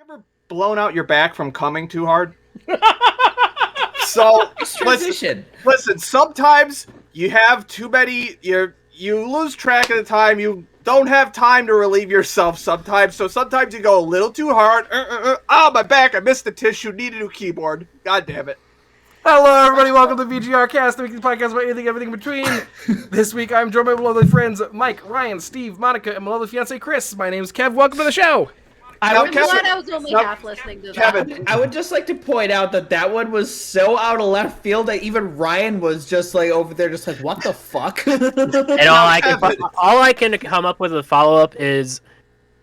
Ever blown out your back from coming too hard? So listen. Sometimes you have too many. You lose track of the time. You don't have time to relieve yourself. Sometimes, so sometimes you go a little too hard. Oh, my back! I missed the tissue. Need a new keyboard. God damn it! Hello, everybody. Welcome to VGRCast, the weekly podcast about anything, everything in between. This week, I'm joined by my lovely friends Mike, Ryan, Steve, Monica, and my lovely fiance Chris. My name's Kev. Welcome to the show. I'm glad I was only half listening to that. I would just like to point out that one was so out of left field that even Ryan was just like over there, just like, what the fuck? And all I can come up with a follow up is,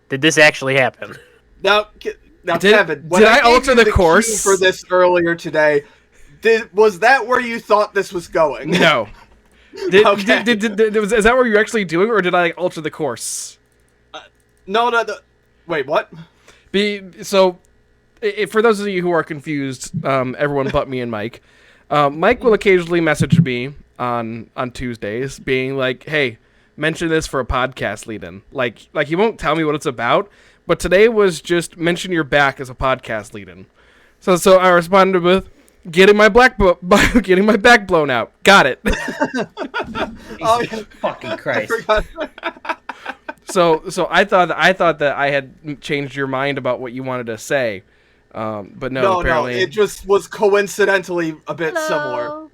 did this actually happen? Now, Kevin, did I alter the course for this earlier today? Was that where you thought this was going? No. Is that what you're actually doing, or did I alter the course? No. Wait, what? For those of you who are confused, everyone but me and Mike, Mike will occasionally message me on Tuesdays, being like, "Hey, mention this for a podcast lead-in." Like he won't tell me what it's about, but today was just mention your back as a podcast lead-in. So I responded with, getting my back blown out. Got it. Oh, fucking Christ. So I thought that I had changed your mind about what you wanted to say, but no, apparently it just was coincidentally a bit similar.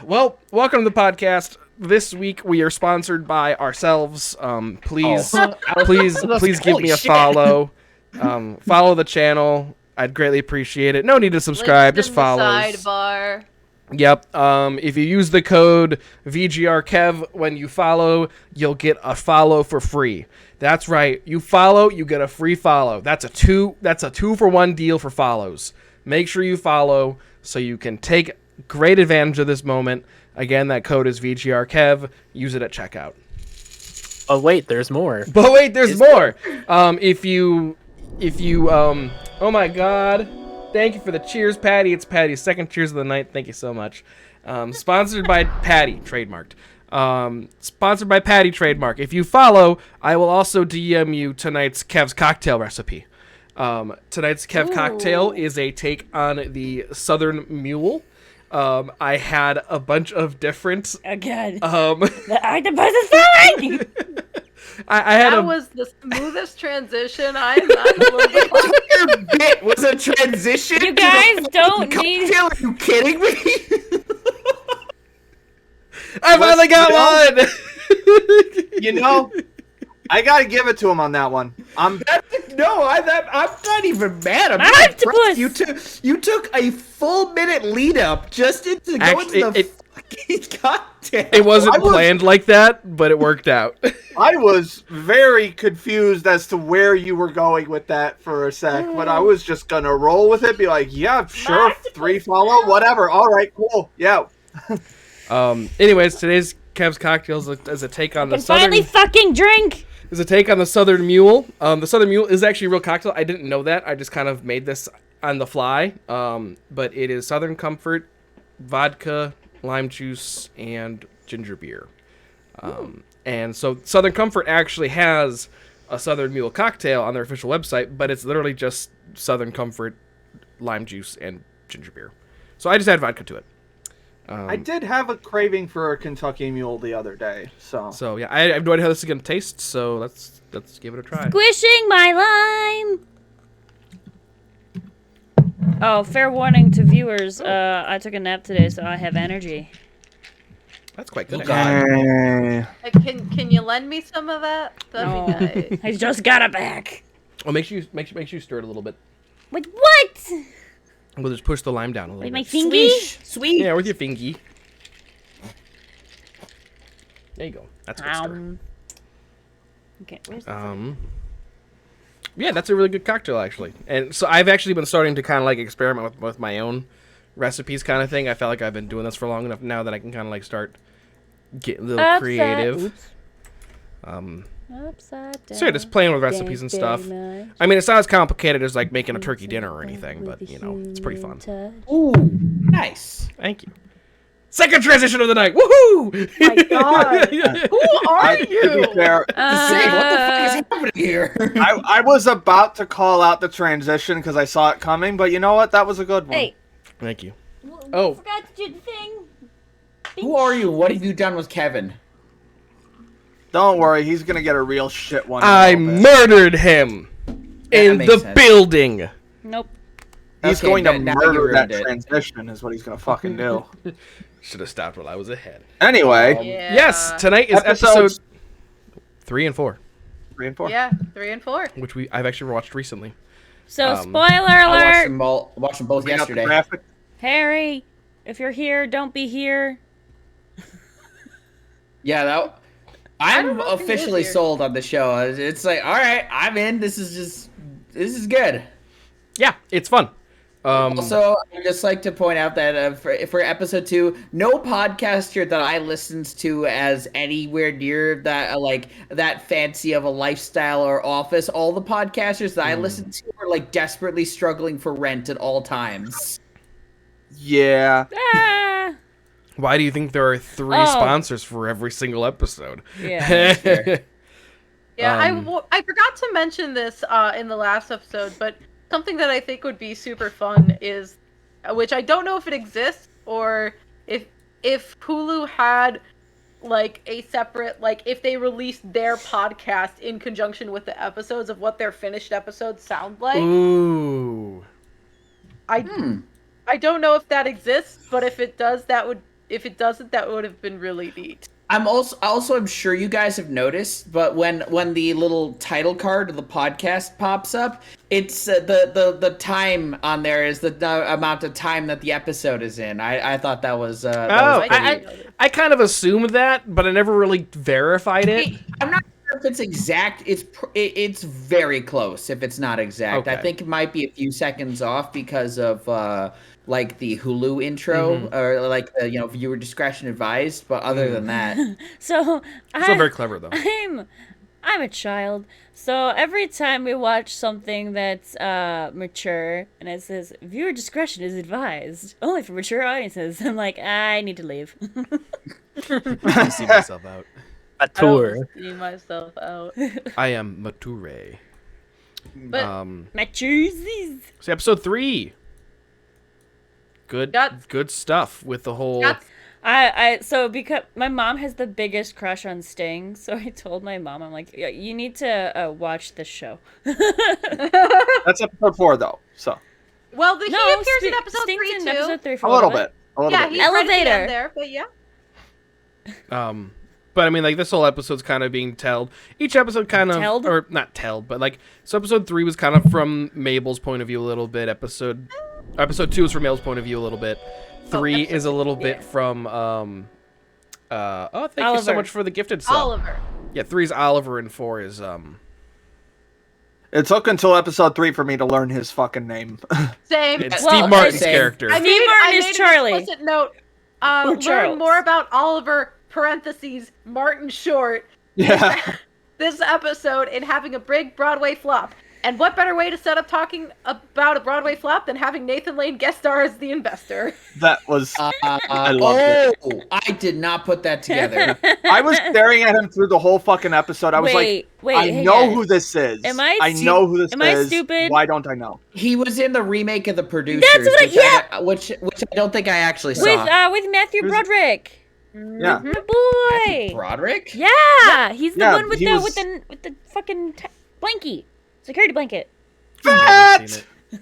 Well, welcome to the podcast. This week we are sponsored by ourselves. Please give me a follow. Follow the channel. I'd greatly appreciate it. No need to subscribe. Just follow. Sidebar. Yep. If you use the code VGRKev when you follow, you'll get a follow for free. That's right. You follow, you get a free follow. That's a 2-for-1 deal for follows. Make sure you follow so you can take great advantage of this moment. Again, that code is VGRKev. Use it at checkout. Oh wait, there's more. But wait, there's more. If you oh my God. Thank you for the cheers, Patty. It's Patty's second cheers of the night. Thank you so much. Sponsored by Patty, trademarked. Sponsored by Patty, trademark. If you follow, I will also DM you tonight's Kev's cocktail recipe. Tonight's Kev cocktail is a take on the Southern Mule. I had a bunch of different... Again. The octopus is falling! That was the smoothest transition. I'm not a little bit. Your bit was a transition. You guys don't need. Are you kidding me? I finally got one. I gotta give it to him on that one. I'm not even mad. I'm octopus. You took a full minute lead up just into going to the fucking cocktail. It wasn't planned like that, but it worked out. I was very confused as to where you were going with that for a sec, but I was just gonna roll with it, be like, yeah, sure, 3 follow, whatever. All right, cool, yeah. Anyways, today's Kev's cocktails is a take on the Southern. Finally, fucking drink. Is a take on the Southern Mule. The Southern Mule is actually a real cocktail. I didn't know that. I just kind of made this on the fly. But it is Southern Comfort, vodka, lime juice, and ginger beer. And so Southern Comfort actually has a Southern Mule cocktail on their official website, but it's literally just Southern Comfort, lime juice, and ginger beer. So I just add vodka to it. I did have a craving for a Kentucky Mule the other day, so yeah, I have no idea how this is gonna taste. So let's give it a try. Squishing my lime. Oh, fair warning to viewers. I took a nap today, so I have energy. That's quite good. Can you lend me some of that? That'd be nice. I just got it back. Well, make sure you stir it a little bit. With what? We'll just push the lime down a little With bit. my fingy? Sweet. Yeah, with your fingy. There you go. That's a good stir. Okay, where's the Yeah, that's a really good cocktail, actually. And so I've actually been starting to kind of like experiment with my own recipes kind of thing. I felt like I've been doing this for long enough now that I can kind of like start getting a little creative. Oops. Upside down. So yeah, just playing with recipes and stuff. I mean, it's not as complicated as like making a turkey dinner or anything, but it's pretty fun. Ooh, nice. Thank you. Second transition of the night. Woohoo! My God. Who are To be you? fair, Say, what the fuck is happening here? I was about to call out the transition because I saw it coming, but you know what? That was a good one. Hey, Thank you. oh, forgot to do the thing. Who are you? What have you done with Kevin? Don't worry, he's gonna get a real shit one. in a I little bit. murdered him in makes the sense. building. Nope. He's Okay, going to now you murder that ruined it. transition. Is what he's gonna fucking do. Should have stopped while I was ahead. Anyway, Yeah. Yes, tonight is episode Episodes- 3 and 4, 3 and 4. Yeah, 3 and 4. which I've actually watched recently. So, Um, spoiler I watched alert. them both Bring out the yesterday. graphic. Harry, if you're here, don't be here. Yeah, I don't I'm know if he is officially here. sold on the show. It's like, all right, I'm in. This is good. Yeah, it's fun. Also, I'd just like to point out that for episode 2, no podcaster that I listened to as anywhere near that like that fancy of a lifestyle or office. All the podcasters that I listened to are like desperately struggling for rent at all times. Yeah. Ah. Why do you think there are 3 Oh. sponsors for every single episode? Yeah. Yeah, Um, I forgot to mention this in the last episode, but something that I think would be super fun is, which I don't know if it exists or if Hulu had like a separate, like if they released their podcast in conjunction with the episodes of what their finished episodes sound like. Ooh. I don't know if that exists, but if it does, if it doesn't, that would have been really neat. I'm sure you guys have noticed, but when the little title card of the podcast pops up, it's the time on there is the amount of time that the episode is in. I thought that was I kind of assumed that, but I never really verified it. I'm not sure if it's exact. It's very close if it's not exact. I Okay. think it might be a few seconds off because of like the Hulu intro or like the viewer discretion advised. But other than that, So, Still very clever though. I'm a child. So every time we watch something that's mature and it says viewer discretion is advised, only for mature audiences, I'm like, I need to leave. I see myself out. A I don't tour. see myself out. I am mature. But Matures. So episode 3. Good stuff with the whole. So because my mom has the biggest crush on Sting, so I told my mom, I'm like, "Yeah, you need to watch this show." That's episode 4 though. So well, he appears in Sting- episode Sting's 3 in too. episode 3 for a little bit. Yeah, he's Elevator. right at the end there, but yeah. But I mean, like this whole episode's kind of being told. Each episode kind of, Telled? or not told, but like so. Episode 3 was kind of from Mabel's point of view a little bit. Episode 2 is from Mabel's point of view a little bit. 3 is a little bit from thank you so Oliver. much for the gifted sub. Oliver. Yeah, 3 is Oliver and 4 is it took until episode 3 for me to learn his fucking name. Same. it's Well, Steve Martin's same. character. I Steve made, Martin I is made Charlie. An explicit note. Or Learn Charles. more about Oliver. Parentheses. Martin Short. Yeah. This episode in having a big Broadway flop. And what better way to set up talking about a Broadway flop than having Nathan Lane guest star as the investor? That was. I loved it. oh, I did not put that together. I was staring at him through the whole fucking episode. I was Wait, I hey know guys. who this is. Am I know who this am I is. stupid? Why don't I know? He was in the remake of The Producers, what which I don't think I actually saw. With Matthew Broderick. Yeah. The boy. Broderick? Yeah, he's the Yeah, one with he the was- with the fucking blankie, security blanket. Never seen it.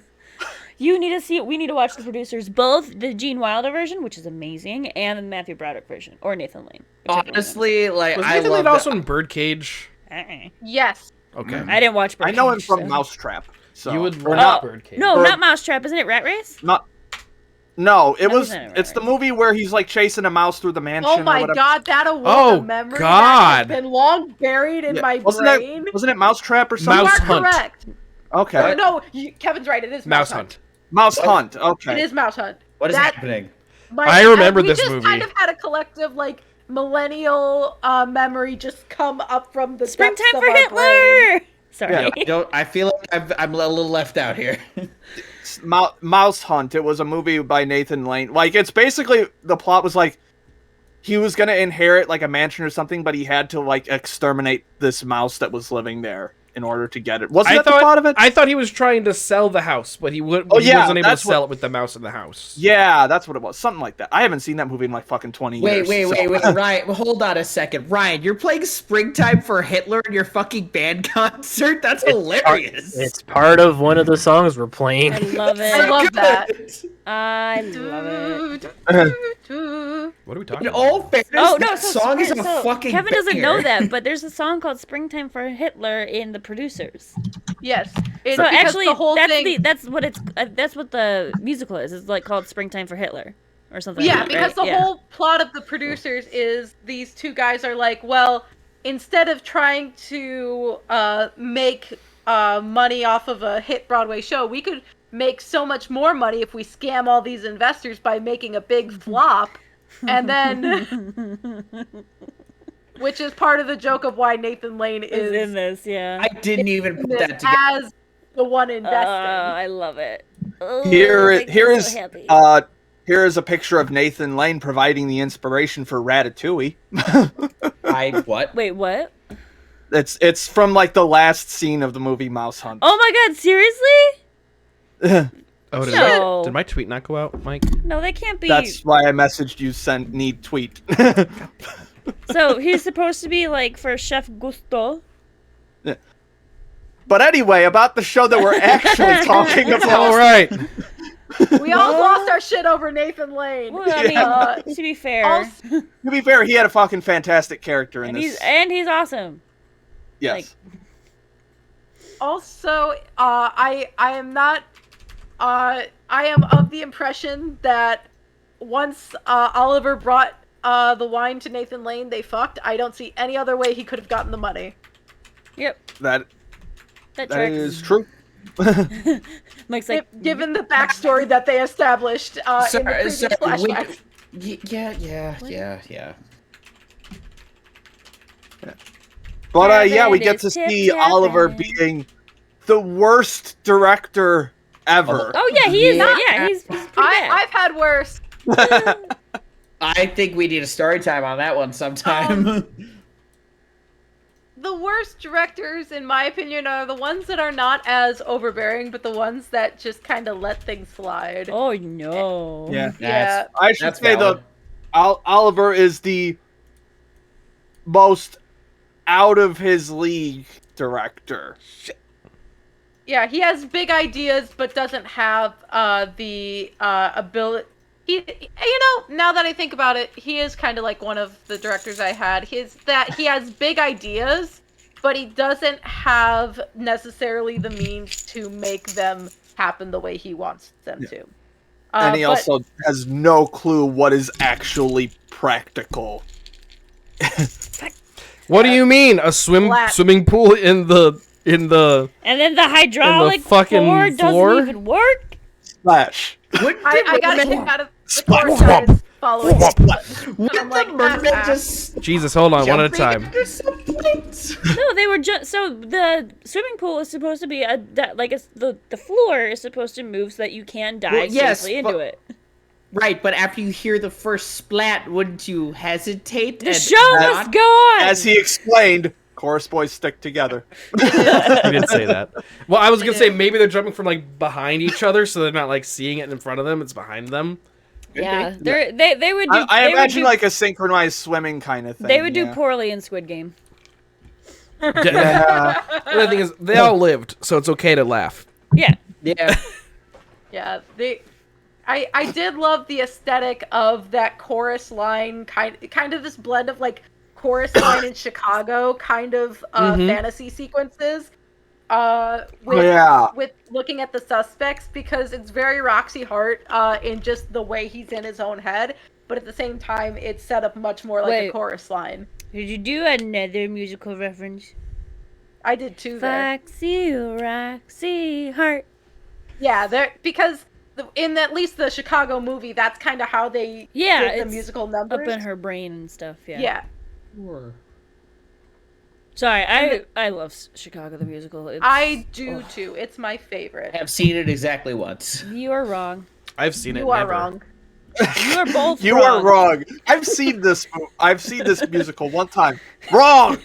You need to see it. We need to watch The Producers, both the Gene Wilder version, which is amazing, and the Matthew Broderick version, or Nathan Lane. whichever one. Honestly, like Was I Nathan Lane love also in Birdcage? Yes. Okay. I didn't watch. I know him Birdcage, from so. Mousetrap. So. You would Or love not. Birdcage. No, Or- not Mousetrap. Isn't it Rat Race? No, it No, was. he's not It's the right. movie where he's like chasing a mouse through the mansion. Oh or my whatever. god, that awoke Oh, a memory God. that has been long buried in Yeah, my wasn't brain. Wasn't it Mousetrap or something? You Mouse are Hunt. correct. Okay. No, Kevin's right. It is Mouse Hunt. Mouse Hunt. Okay. It is Mouse Hunt. What is That- happening? I remember we this just movie. kind of had a collective like millennial memory just come up from the Springtime depths of for our brain. Hitler. Sorry. I feel like I'm a little left out here. Mouse Hunt. It was a movie by Nathan Lane. Like, it's basically, the plot was like, he was gonna inherit like a mansion or something, but he had to like exterminate this mouse that was living there in order to get it. Wasn't that the plot of it? I thought he was trying to sell the house, but he wasn't able to sell it with the mouse in the house. Yeah, that's what it was. Something like that. I haven't seen that movie in like fucking 20 years. Wait, Ryan, hold on a second. Ryan, you're playing Springtime for Hitler in your fucking band concert? That's hilarious. It's part of one of the songs we're playing. I love it. I love that. I love it. What are we talking In about? all fairness, Oh no! that So, song is a so fucking Kevin doesn't know banger. that, but there's a song called "Springtime for Hitler" in The Producers. Yes. So actually, the whole that's thing. that's what it's that's what the musical is. It's like called "Springtime for Hitler" or something. Yeah, like that, because right? the whole plot of The Producers is these two guys are like, well, instead of trying to make money off of a hit Broadway show, we could make so much more money if we scam all these investors by making a big flop, and then, which is part of the joke of why Nathan Lane is is in this. Yeah. I didn't even put this that together. as the one investing. I love it. Oh, Here it makes me so happy. Here is a picture of Nathan Lane providing the inspiration for Ratatouille. What? Wait, what? It's from like the last scene of the movie Mouse Hunt. Oh my God! Seriously? Oh, No. did my tweet not go out, Mike? No, they can't be. That's why I messaged you. Need tweet. So he's supposed to be like for Chef Gusto. But anyway, about the show that we're actually talking about. All right. We all lost our shit over Nathan Lane. Well, I mean, to be fair, To be fair, he had a fucking fantastic character in and this. he's awesome. Yes. Also, I am not. I am of the impression that once Oliver brought the wine to Nathan Lane, they fucked. I don't see any other way he could have gotten the money. Yep, that tracks. is true. Mike's like, Given the backstory that they established in the previous flashbacks. Yeah. But yeah, we Kevin get to is see tip-tapping. Oliver being the worst director ever. oh yeah, he is. Yeah. Yeah, he's pretty bad. I've had worse. I think we need a story time on that one sometime. The worst directors, in my opinion, are the ones that are not as overbearing, but the ones that just kind of let things slide. Oh no. Yeah. Yeah. I should That's say valid. Oliver is the most out of his league director. Yeah, he has big ideas, but doesn't have the ability. Now that I think about it, he is kind of like one of the directors I had. He has big ideas, but he doesn't have necessarily the means to make them happen the way he wants them to. And he also has no clue what is actually practical. What do you mean? A swimming pool in the And then the hydraulic fucking floor floor? doesn't even work. Splash. I got kicked out of the Splat. course I was following. What I'm like, the mermaid ah. just Jesus, hold on, one at a jumping time. into some plates? No, they were just so the swimming pool is supposed to be the floor is supposed to move so that you can dive Well, yes, safely but- into it. Right, but after you hear the first splat, wouldn't you hesitate? The and show not- must go on. As he explained, chorus boys stick together. He didn't say that. Well, I was gonna say maybe they're jumping from like behind each other, so they're not like seeing it in front of them. It's behind them. Yeah, they would do. I they would imagine do, like a synchronized swimming kind of thing. they would do yeah. poorly in Squid Game. Yeah. The thing is, they all lived, so it's okay to laugh. Yeah, Yeah. Yeah, I did love the aesthetic of that chorus line, kind of this blend of like chorus line in Chicago, kind of fantasy sequences. With looking at the suspects, because it's very Roxy Hart in just the way he's in his own head, but at the same time it's set up much more like a Wait. chorus line. did you do another musical reference? I did too there. Foxy Roxy Hart. Yeah, because in at least the Chicago movie, that's kind of how they Yeah, did the it's musical numbers. Up in her brain and stuff. Yeah. Yeah. Sure. Sorry, I love Chicago the musical. I do too. It's my favorite. I have seen it exactly once. You are wrong. I've seen it. You are never. wrong. You are both. You wrong. are wrong. I've seen this musical one time. Wrong.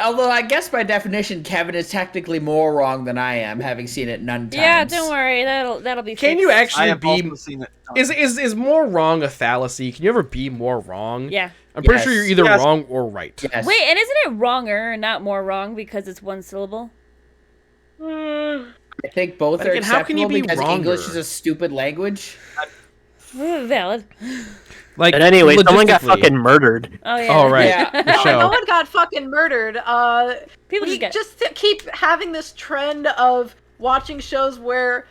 Although I guess by definition, Kevin is technically more wrong than I am, having seen it none times. Yeah, don't worry. That'll be. Can you fixed. I actually have be? also seen it. Is more wrong a fallacy? Can you ever be more wrong? Yeah. I'm pretty Yes. sure you're either Yes. wrong or right. Yes. Wait, and isn't it wronger, not more wrong, because it's one syllable? I think both But are again, how can you acceptable be because wronger? English is a stupid language. Valid. Like, But anyway, someone got logistically- fucking murdered. Oh yeah. Oh right. Yeah. The No show. one got fucking murdered. People We just get. just keep having this trend of watching shows where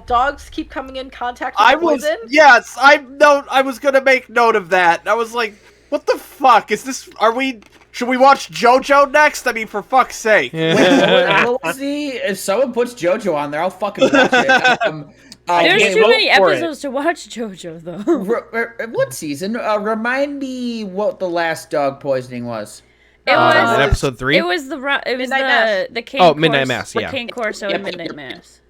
dogs keep coming in contact with I was poison. yes. I was gonna make note of that. I was like, what the fuck is this? Should we watch JoJo next? I mean, for fuck's sake. What was if someone puts JoJo on there, I'll fucking watch it. There's okay, too vote many for it. episodes to watch JoJo though. What season? Remind me what the last dog poisoning was. It in was. episode 3. It was Midnight Mass. the King. Oh, Midnight Course, Mass, the yeah. King Corso Yep, and Midnight yep. Mass.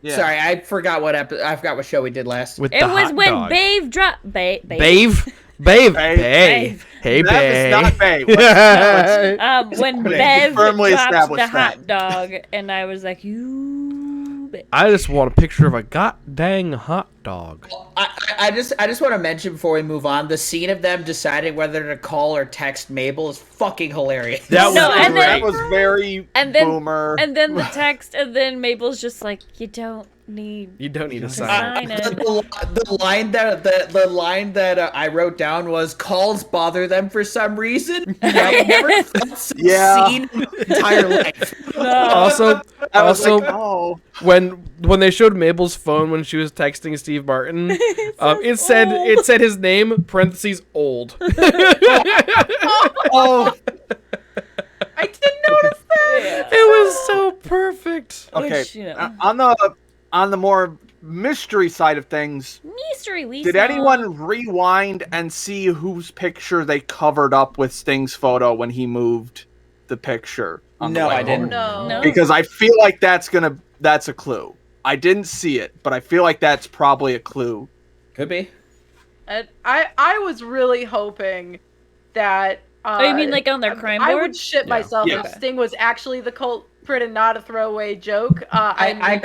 Yeah. Sorry, I forgot I forgot what show we did last. with It the was hot when dog. Babe dropped. Babe. Babe. Babe. Hey, That Babe. is not Babe. Let's- When Okay, Bev firmly dropped the established hot dog, and I was like, you. Bitch. I just want a picture of a goddamn hot dog. I just want to mention before we move on, the scene of them deciding whether to call or text Mabel is fucking hilarious. That was No, and great. then- That was very And then, boomer. and then the text, and then Mabel's just like, you don't need You don't need a to sign. sign it. The line that I wrote down was calls bother them for some reason. I've never felt so Yeah. seen in my entire life. Also, I was also like, oh. when they showed Mabel's phone when she was texting Steve Martin, it said his name parentheses old. Oh. I didn't notice that. It was so perfect. Okay. Which, you know. On the more mystery side of things, Mystery Lisa. did anyone rewind and see whose picture they covered up with Sting's photo when he moved the picture? On the No, way I didn't. home? No. Because I feel like that's a clue. I didn't see it, but I feel like that's probably a clue. Could be. And I was really hoping that. Oh, you mean like on their crime I board? would shit Yeah. myself Yeah. if Sting was actually the culprit and not a throwaway joke. I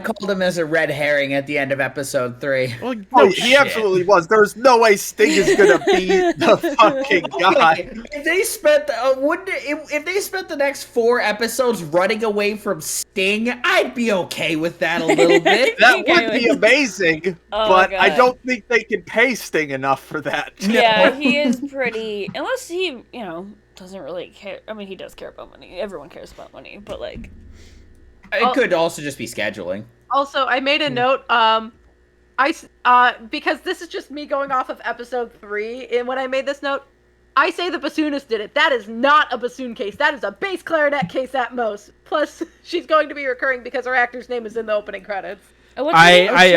called him as a red herring at the end of episode 3. Well, Oh, he absolutely was. There's no way Sting is gonna be the fucking guy. If they spent if they spent the next 4 episodes running away from Sting, I'd be okay with that a little bit. That Okay, would be wait. amazing, Oh, but I God. don't think they can pay Sting enough for that. Yeah, he is pretty. Unless he, doesn't really care. I mean, he does care about money. Everyone cares about money, but like, It could also just be scheduling. Also, I made a note. Because this is just me going off of episode 3, and when I made this note, I say the bassoonist did it. That is not a bassoon case. That is a bass clarinet case at most. Plus, she's going to be recurring because her actor's name is in the opening credits. what's her name? I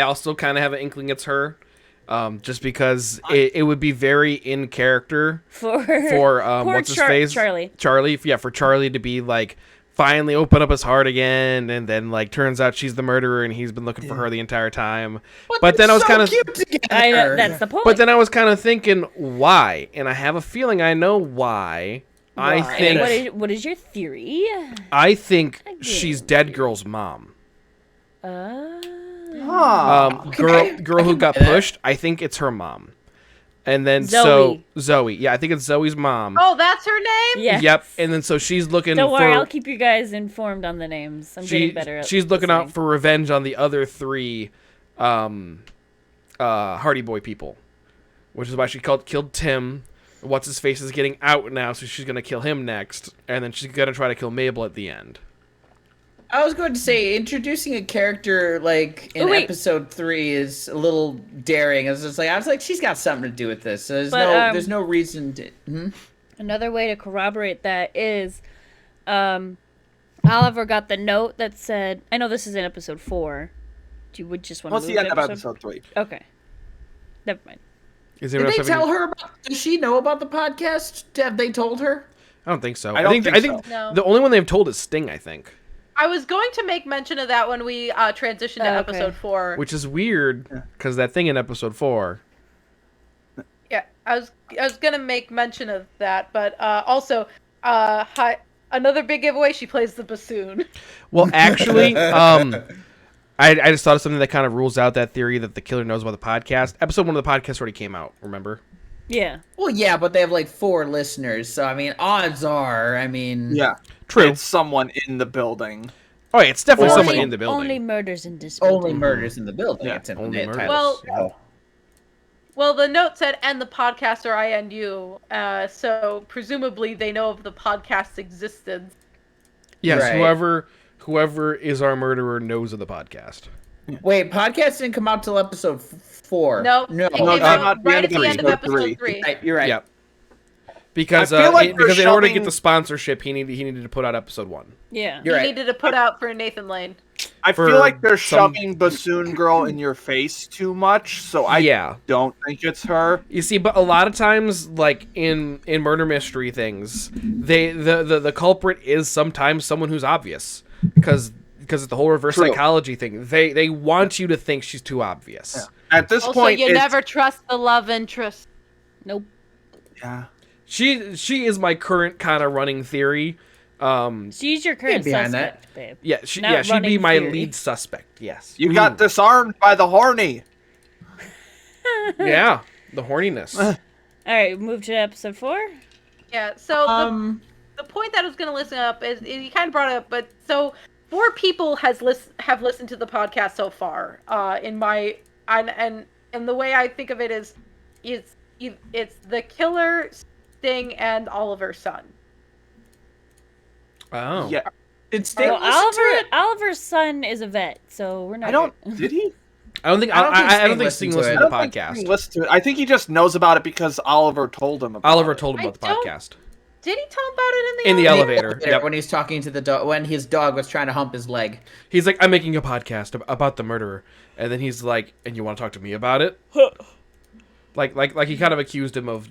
also kind of have an inkling it's her, just because it would be very in character for for poor what's his face Charlie. for Charlie to be like finally open up his heart again, and then like turns out she's the murderer and he's been looking for her the entire time. But then I was kind of I know, that's the point. But then I was kind of thinking why, and I have a feeling I know why. I Why? think what is your theory? she's Dead Girl's mom. Girl who got pushed. I think it's her mom. And then Zoe. Zoe. Yeah, I think it's Zoe's mom. Oh, that's her name? Yeah. Yep. And then so she's looking Don't for worry, I'll keep you guys informed on the names. I'm getting better at she's looking out listening. for revenge on the other 3 Hardy Boy people. Which is why she killed Tim. What's his face is getting out now, so she's gonna kill him next, and then she's gonna try to kill Mabel at the end. I was going to say introducing a character like in episode 3 is a little daring. I was like, she's got something to do with this. So there's no reason to. Another way to corroborate that is, Oliver got the note that said, I know this is in episode 4. You would just want to What's move the end to of episode 3? Okay. Never mind. Is Did they tell her about? Does she know about the podcast? Have they told her? I don't think so. I don't think so. No. the only one they've told is Sting, I think. I was going to make mention of that when we transitioned to episode 4. Which is weird, because that thing in episode 4. Yeah, I was gonna make mention of that, but also, another big giveaway. She plays the bassoon. Well, actually, I just thought of something that kind of rules out that theory that the killer knows about the podcast. Episode 1 of the podcast already came out, remember? Yeah. Well, yeah, but they have like 4 listeners, so I mean, odds are, Yeah. True. It's someone in the building. Oh, yeah, it's definitely Only- someone in the building. Only murders in this building. only murders in the building. Yeah, It's in only the murders. title. Well, well, the note said "and the podcast" or "INU," so presumably they know of the podcast's existence. Yes, Right. whoever is our murderer knows of the podcast. Wait, podcast didn't come out till episode 4. No, no. it came it's out not the right end at of the end of episode episode 3. 3. Right, you're right. Yep. Because I feel like because they're in order to get shoving- the sponsorship, he needed to put out episode 1. Yeah. You're You right. needed to put out for Nathan Lane. I For feel like they're some- shoving Bassoon Girl in your face too much, so I Yeah. don't think it's her. You see, but a lot of times, like in murder mystery things, the culprit is sometimes someone who's obvious because it's the whole reverse True. psychology thing. They want you to think she's too obvious. At this Also, point, you it's, never trust the love interest. Nope. Yeah. She is my current kind of running theory. She's your current behind suspect, babe. Yeah, Not she'd be running my theory. lead suspect. Yes. You got disarmed by the horny. Yeah, the horniness. All right, move to episode 4. Yeah. So the point that I was going to listen up is you kind of brought it up, but so 4 people have listened to the podcast so far. In my and the way I think of it is, it's the killer, Sting, and Oliver's son. Oh. Yeah. Did Sting Well, listen to it? Oliver's son is a vet, so we're not. I don't. Did he? I don't think Sting listened to I the don't think he podcast. listened to it. I think he just knows about it because Oliver told him about Oliver it. told him about the I don't- podcast Did he tell him about it in the elevator. Yep. When he's talking to the dog, when his dog was trying to hump his leg. He's like, I'm making a podcast about the murderer, and then he's like, and you want to talk to me about it? like he kind of accused him of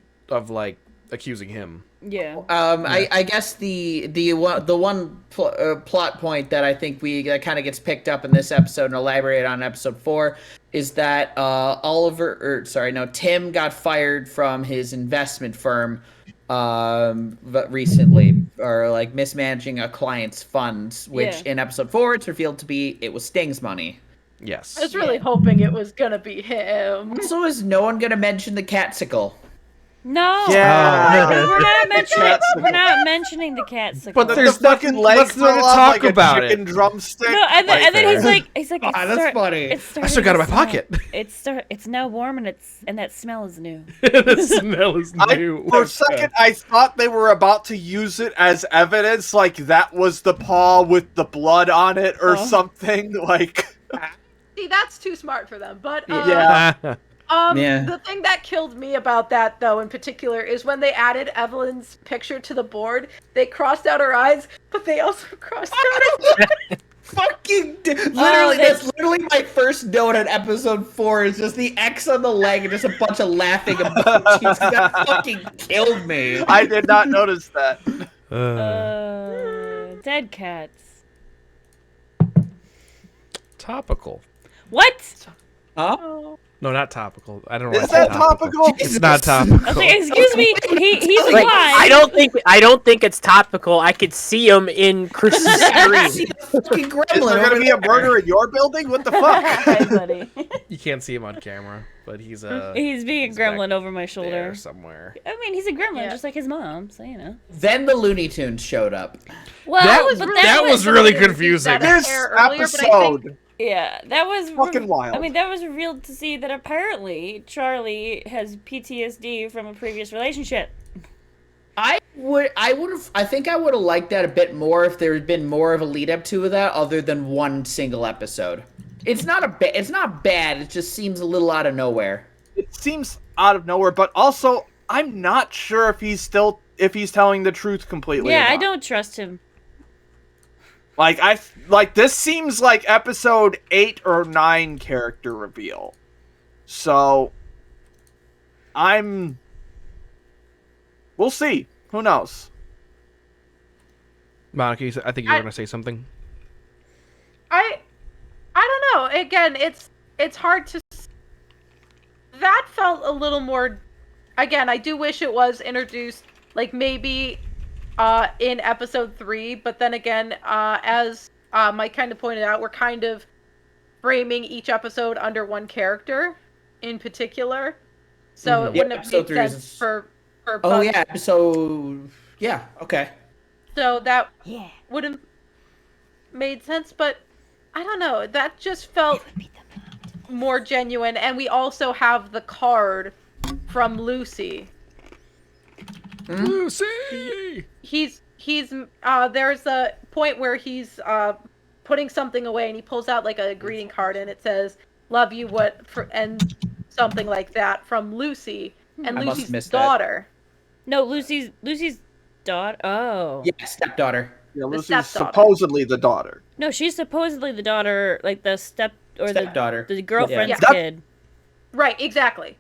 like accusing him. Yeah. I guess the one plot point that I think that kind of gets picked up in this episode and elaborated on in episode 4 is that Tim got fired from his investment firm but recently, or like mismanaging a client's funds, which Yeah. in episode 4 it's revealed to be it was Sting's money. Yes. I was really hoping it was gonna be him. So is no one gonna mention the catsicle? No. Yeah. We're not mentioning. Catsicle. We're not mentioning the cat. But The there's fucking nothing- legs let's not fell off talk like about a chicken it. drumstick. No, and then Right he's there. like, that's funny. I still got it in my pocket. It's now warm and that smell is new. The smell is new. For a second, I thought they were about to use it as evidence, like that was the paw with the blood on it or Oh. something. Like, See, that's too smart for them. But yeah. Yeah. the thing that killed me about that, though, in particular, is when they added Evelyn's picture to the board. They crossed out her eyes, but they also crossed out her. Fucking literally, Oh, that's literally my first note on episode 4 is just the X on the leg and just a bunch of laughing emojis. That fucking killed me. I did not notice that. Dead cats. Topical. What? Huh? No, not topical. I don't know. why Is I said that topical? It's not I was topical. like, excuse me. He's Like, alive. I don't think it's topical. I could see him in Chris's I see screen. the fucking gremlin. Is there over gonna be a there. murder in your building? What the fuck? Hi, buddy. You can't see him on camera, but he's He's being a He's back gremlin over my shoulder. there somewhere. I mean, he's a gremlin, Yeah. just like his mom, so you know. Then the Looney Tunes showed up. Well, That that was really confusing. This episode. Yeah, that was Fucking wild. I mean, that was revealed to see that apparently Charlie has PTSD from a previous relationship. I think I would have liked that a bit more if there had been more of a lead up to that other than one single episode. It's not bad, it just seems a little out of nowhere. It seems out of nowhere, but also I'm not sure if he's telling the truth completely. Yeah, or I not. don't trust him. Like this seems like episode 8 or 9 character reveal. So We'll see. Who knows? Monica, I think you were going to say something. I don't know. Again, it's hard to. That felt a little more. Again, I do wish it was introduced, like maybe, in episode 3. But then again, as Mike kind of pointed out, we're kind of framing each episode under one character in particular, so it wouldn't have made sense for. Oh Bugs. yeah, episode. Yeah. Okay. So that would have made sense, but I don't know. That just felt more genuine, and we also have the card from Lucy. Lucy! He's there's a point where he's putting something away, and he pulls out like a greeting card, and it says "Love you," and something like that from Lucy and Lucy's daughter. No, Lucy's daughter. Oh. Yeah, stepdaughter. Yeah, Lucy's supposedly the daughter. No, she's supposedly the daughter, like the stepdaughter, the girlfriend's Yeah. kid. Right, exactly.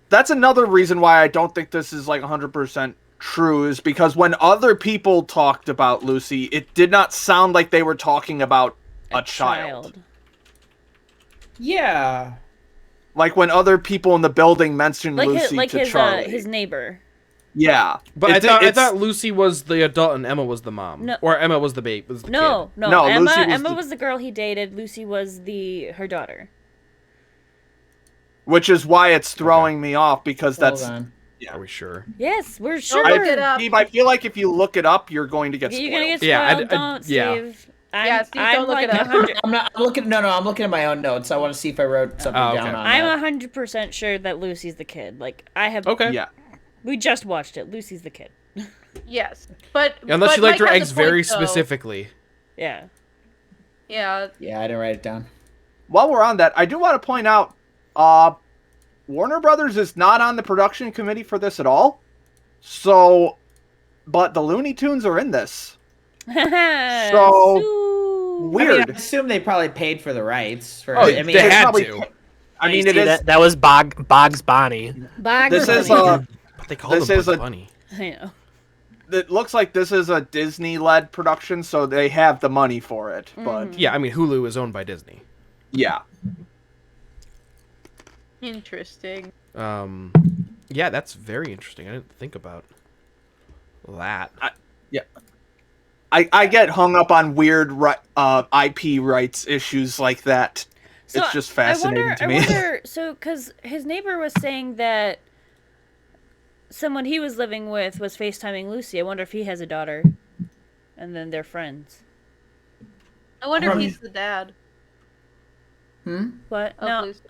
That's another reason why I don't think this is like 100% true, is because when other people talked about Lucy, it did not sound like they were talking about a child. Yeah. Like when other people in the building mentioned Lucy to Charlie. His neighbor. Yeah, but I thought Lucy was the adult and Emma was the mom. No. Or Emma was the babe. Was the No, kid. no. Emma was the girl he dated. Lucy was her daughter. Which is why it's throwing me off, because that's. Yeah. Are we sure? Yes, we're sure. Look it up. Steve, I feel like if you look it up, you're going to get spoiled. You're gonna get spoiled. Don't, Steve. Yeah, Steve, don't look it up. I'm looking. No, I'm looking at my own notes. I want to see if I wrote something down on I'm 100% sure that Lucy's the kid. Like I have. Okay. Yeah. We just watched it. Lucy's the kid. Yes, but unless you liked her eggs very though. specifically. Yeah. Yeah. Yeah, I didn't write it down. While we're on that, I do want to point out, Warner Brothers is not on the production committee for this at all. So, but the Looney Tunes are in this. So weird. I assume they probably paid for the rights. For, they had to. I mean, it is. That was Boggs Bonnie. This is But they call this them is Bugs Bunny. I know. It looks like this is a Disney-led production, so they have the money for it. But Yeah, I mean Hulu is owned by Disney. yeah. Interesting. Yeah, that's very interesting. I didn't think about that. I get hung up on weird IP rights issues like that. So it's just fascinating to me. I wonder, so, because his neighbor was saying that someone he was living with was FaceTiming Lucy. I wonder if he has a daughter. And then they're friends. I wonder if he's the dad. What? Of No. Lucy.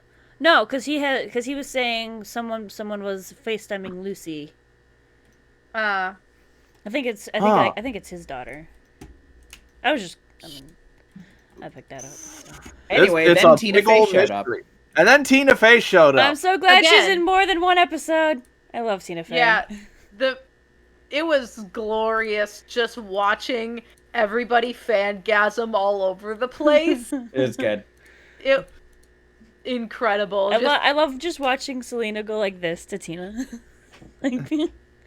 No, because he was saying someone was FaceTiming Lucy. I think it's his daughter. I picked that up. So. Anyway, it's then a Tina big Fey old showed up. mystery. And then Tina Fey showed up. I'm so glad she's Again. in more than one episode. I love Tina Fey. Yeah, it was glorious just watching everybody fangasm all over the place. It was good. Incredible. I love just watching Selena go like this to Tina. Like,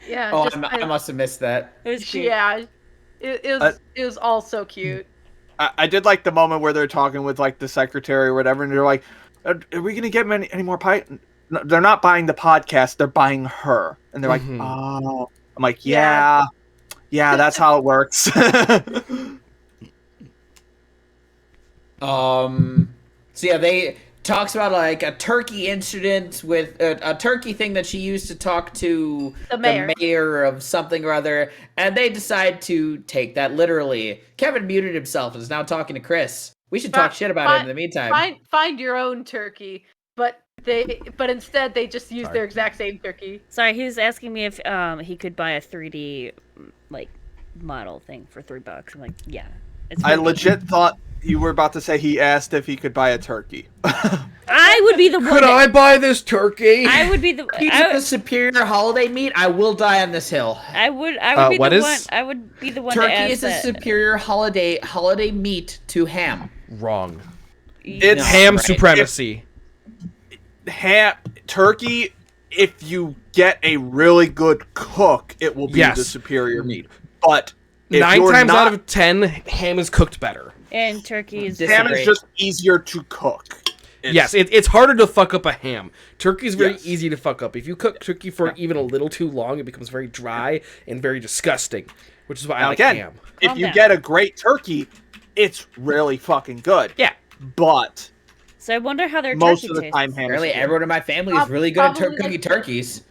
Yeah. Oh, just, I must have missed that. it was cute. Yeah. It was all so cute. I did like the moment where they're talking with like the secretary or whatever, and they're like, "Are we gonna get any more pie?" No, they're not buying the podcast; they're buying her, and they're like, "Oh." I'm like, "Yeah, that's how it works." So yeah, they talks about like a turkey incident with a turkey thing that she used to talk to The mayor of something or other, and they decide to take that literally. Kevin muted himself and is now talking to Chris. We should talk shit about him in the meantime. Find your own turkey, but instead they just use their exact same turkey. Sorry, he was asking me if he could buy a 3D like model thing for $3. I'm like, yeah. I legit thought you were about to say he asked if he could buy a turkey. I would be the one. Could I buy this turkey? I would be the. Pizza superior holiday meat. I will die on this hill. I would be what the is- one. I would be the one Turkey to ask is a that. superior holiday meat to ham. Wrong. It's Ham right. supremacy. Turkey if you get a really good cook, it will be Yes. the superior meat. But if 9 you're times not, out of 10, ham is cooked better. And turkeys. ham Disagree. is just easier to cook. Yes, it's harder to fuck up a ham. Turkey is very Yes. easy to fuck up. If you cook turkey for even a little too long, it becomes very dry and very disgusting, which is why I Now like again, ham. if Calm you down. get a great turkey, it's really fucking good. Yeah. But So I wonder how their most turkey of the tastes. time, ham is Apparently, good. everyone in my family is really good at Probably cooking like- turkeys.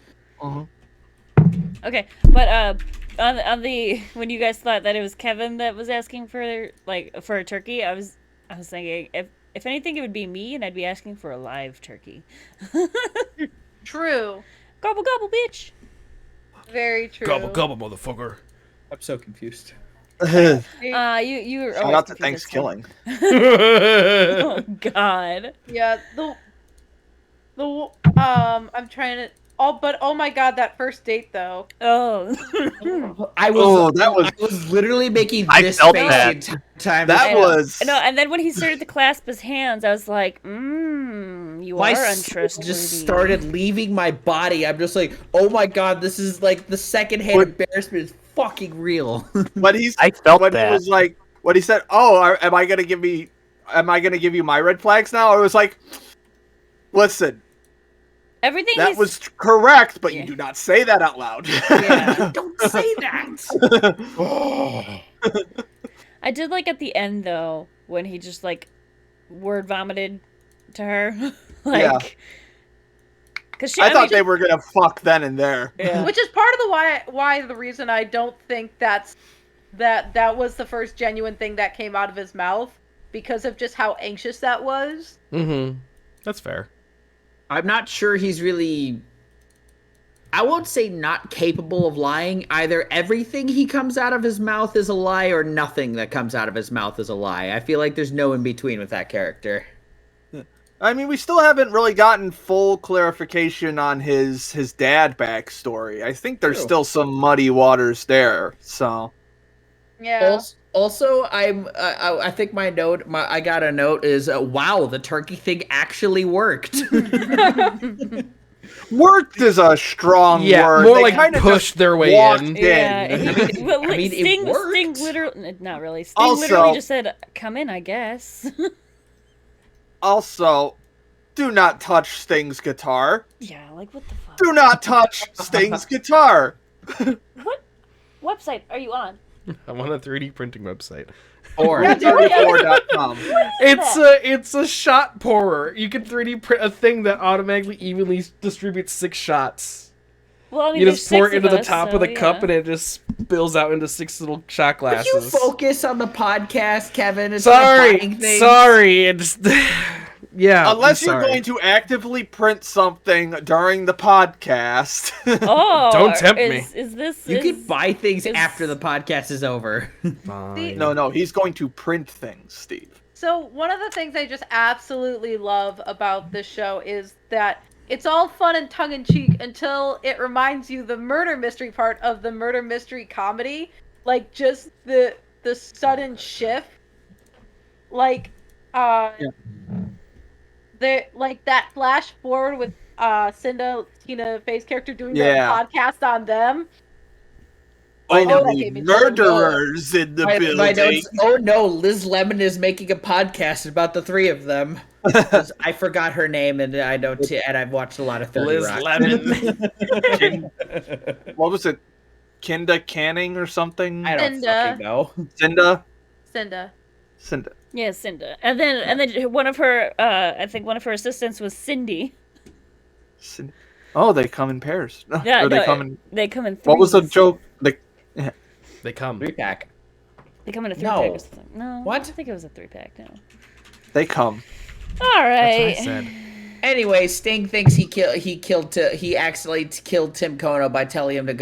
Okay, but on the when you guys thought that it was Kevin that was asking for a turkey, I was thinking if anything it would be me, and I'd be asking for a live turkey. True. Gobble gobble, bitch. Very true. Gobble gobble, motherfucker. I'm so confused. Shout You were out always to confused this time. Thanksgiving. Oh God. Yeah, the I'm trying to. Oh my god, that first date though. Oh. I Oh, that was- I was literally making I this felt face that. the entire time. That I know. was No, and then when he started to clasp his hands, I was like, you my are soul untrustworthy. just started leaving my body. I'm just like, oh my god, this is like the secondhand What- embarrassment is fucking real. when he's I felt when that. he was like when he said, "Oh, am I gonna give you my red flags now?" I was like, "Listen, Everything that he's was correct, but Yeah. you do not say that out loud." Yeah. Don't say that. I did like at the end though when he just like word vomited to her, like, Yeah. because I thought they were gonna fuck then and there. Yeah. Which is part of the reason I don't think that was the first genuine thing that came out of his mouth, because of just how anxious that was. Mm-hmm. That's fair. I'm not sure he's really. I won't say not capable of lying. Either everything he comes out of his mouth is a lie, or nothing that comes out of his mouth is a lie. I feel like there's no in between with that character. I mean, we still haven't really gotten full clarification on his dad backstory. I think there's True. still some muddy waters there. So Yeah. Also, I think I got a note is wow, the turkey thing actually worked. worked is a strong Yeah, word. more They like kinda pushed just their way walked in. Yeah, in. I mean, it Sting worked. literally, not really. Sting Also- literally just said, "Come in, I guess." Also, do not touch Sting's guitar. Yeah, like what the fuck? Do not touch Sting's guitar. What website are you on? I'm on a 3D printing website. Or 34.com. It's a shot pourer. You can 3D print a thing that automatically evenly distributes 6 shots. Well, I mean, You there's just pour 6 it into of the us, top so, of the cup yeah. and it just spills out into 6 little shot Could glasses. you focus on the podcast, Kevin? Instead of Sorry, buying things? sorry. It's yeah. Unless I'm you're sorry. going to actively print something during the podcast. Oh, Don't tempt me. Is this? You is, can buy things is- after the podcast is over. Fine. No, he's going to print things, Steve. So one of the things I just absolutely love about this show is that it's all fun and tongue-in-cheek until it reminds you the murder mystery part of the murder mystery comedy. Like, just the sudden shift. Like, that flash forward with Cinda, Tina Fey's character doing Yeah. the podcast on them. Finally, that gave me chills. murderers in the building. My notes, oh no, Liz Lemon is making a podcast about the 3 of them. 'Cause I forgot her name, and I know, and I've watched a lot of 30 Liz Rock. Lemon. What was it? Kinda Canning or something? I don't Cinda. fucking know. Cinda. Yeah, Cinda, and then one of her, I think one of her assistants was Cindy. Oh, they come in pairs. Yeah, Or they no, come in. They come in. What was the threes. joke? They come. 3-pack. They come in a 3-pack No. or something. No. What? I think it was a 3-pack. No. They come. All That's right. what I said. Anyway, Sting thinks he accidentally killed Tim Kono by telling him to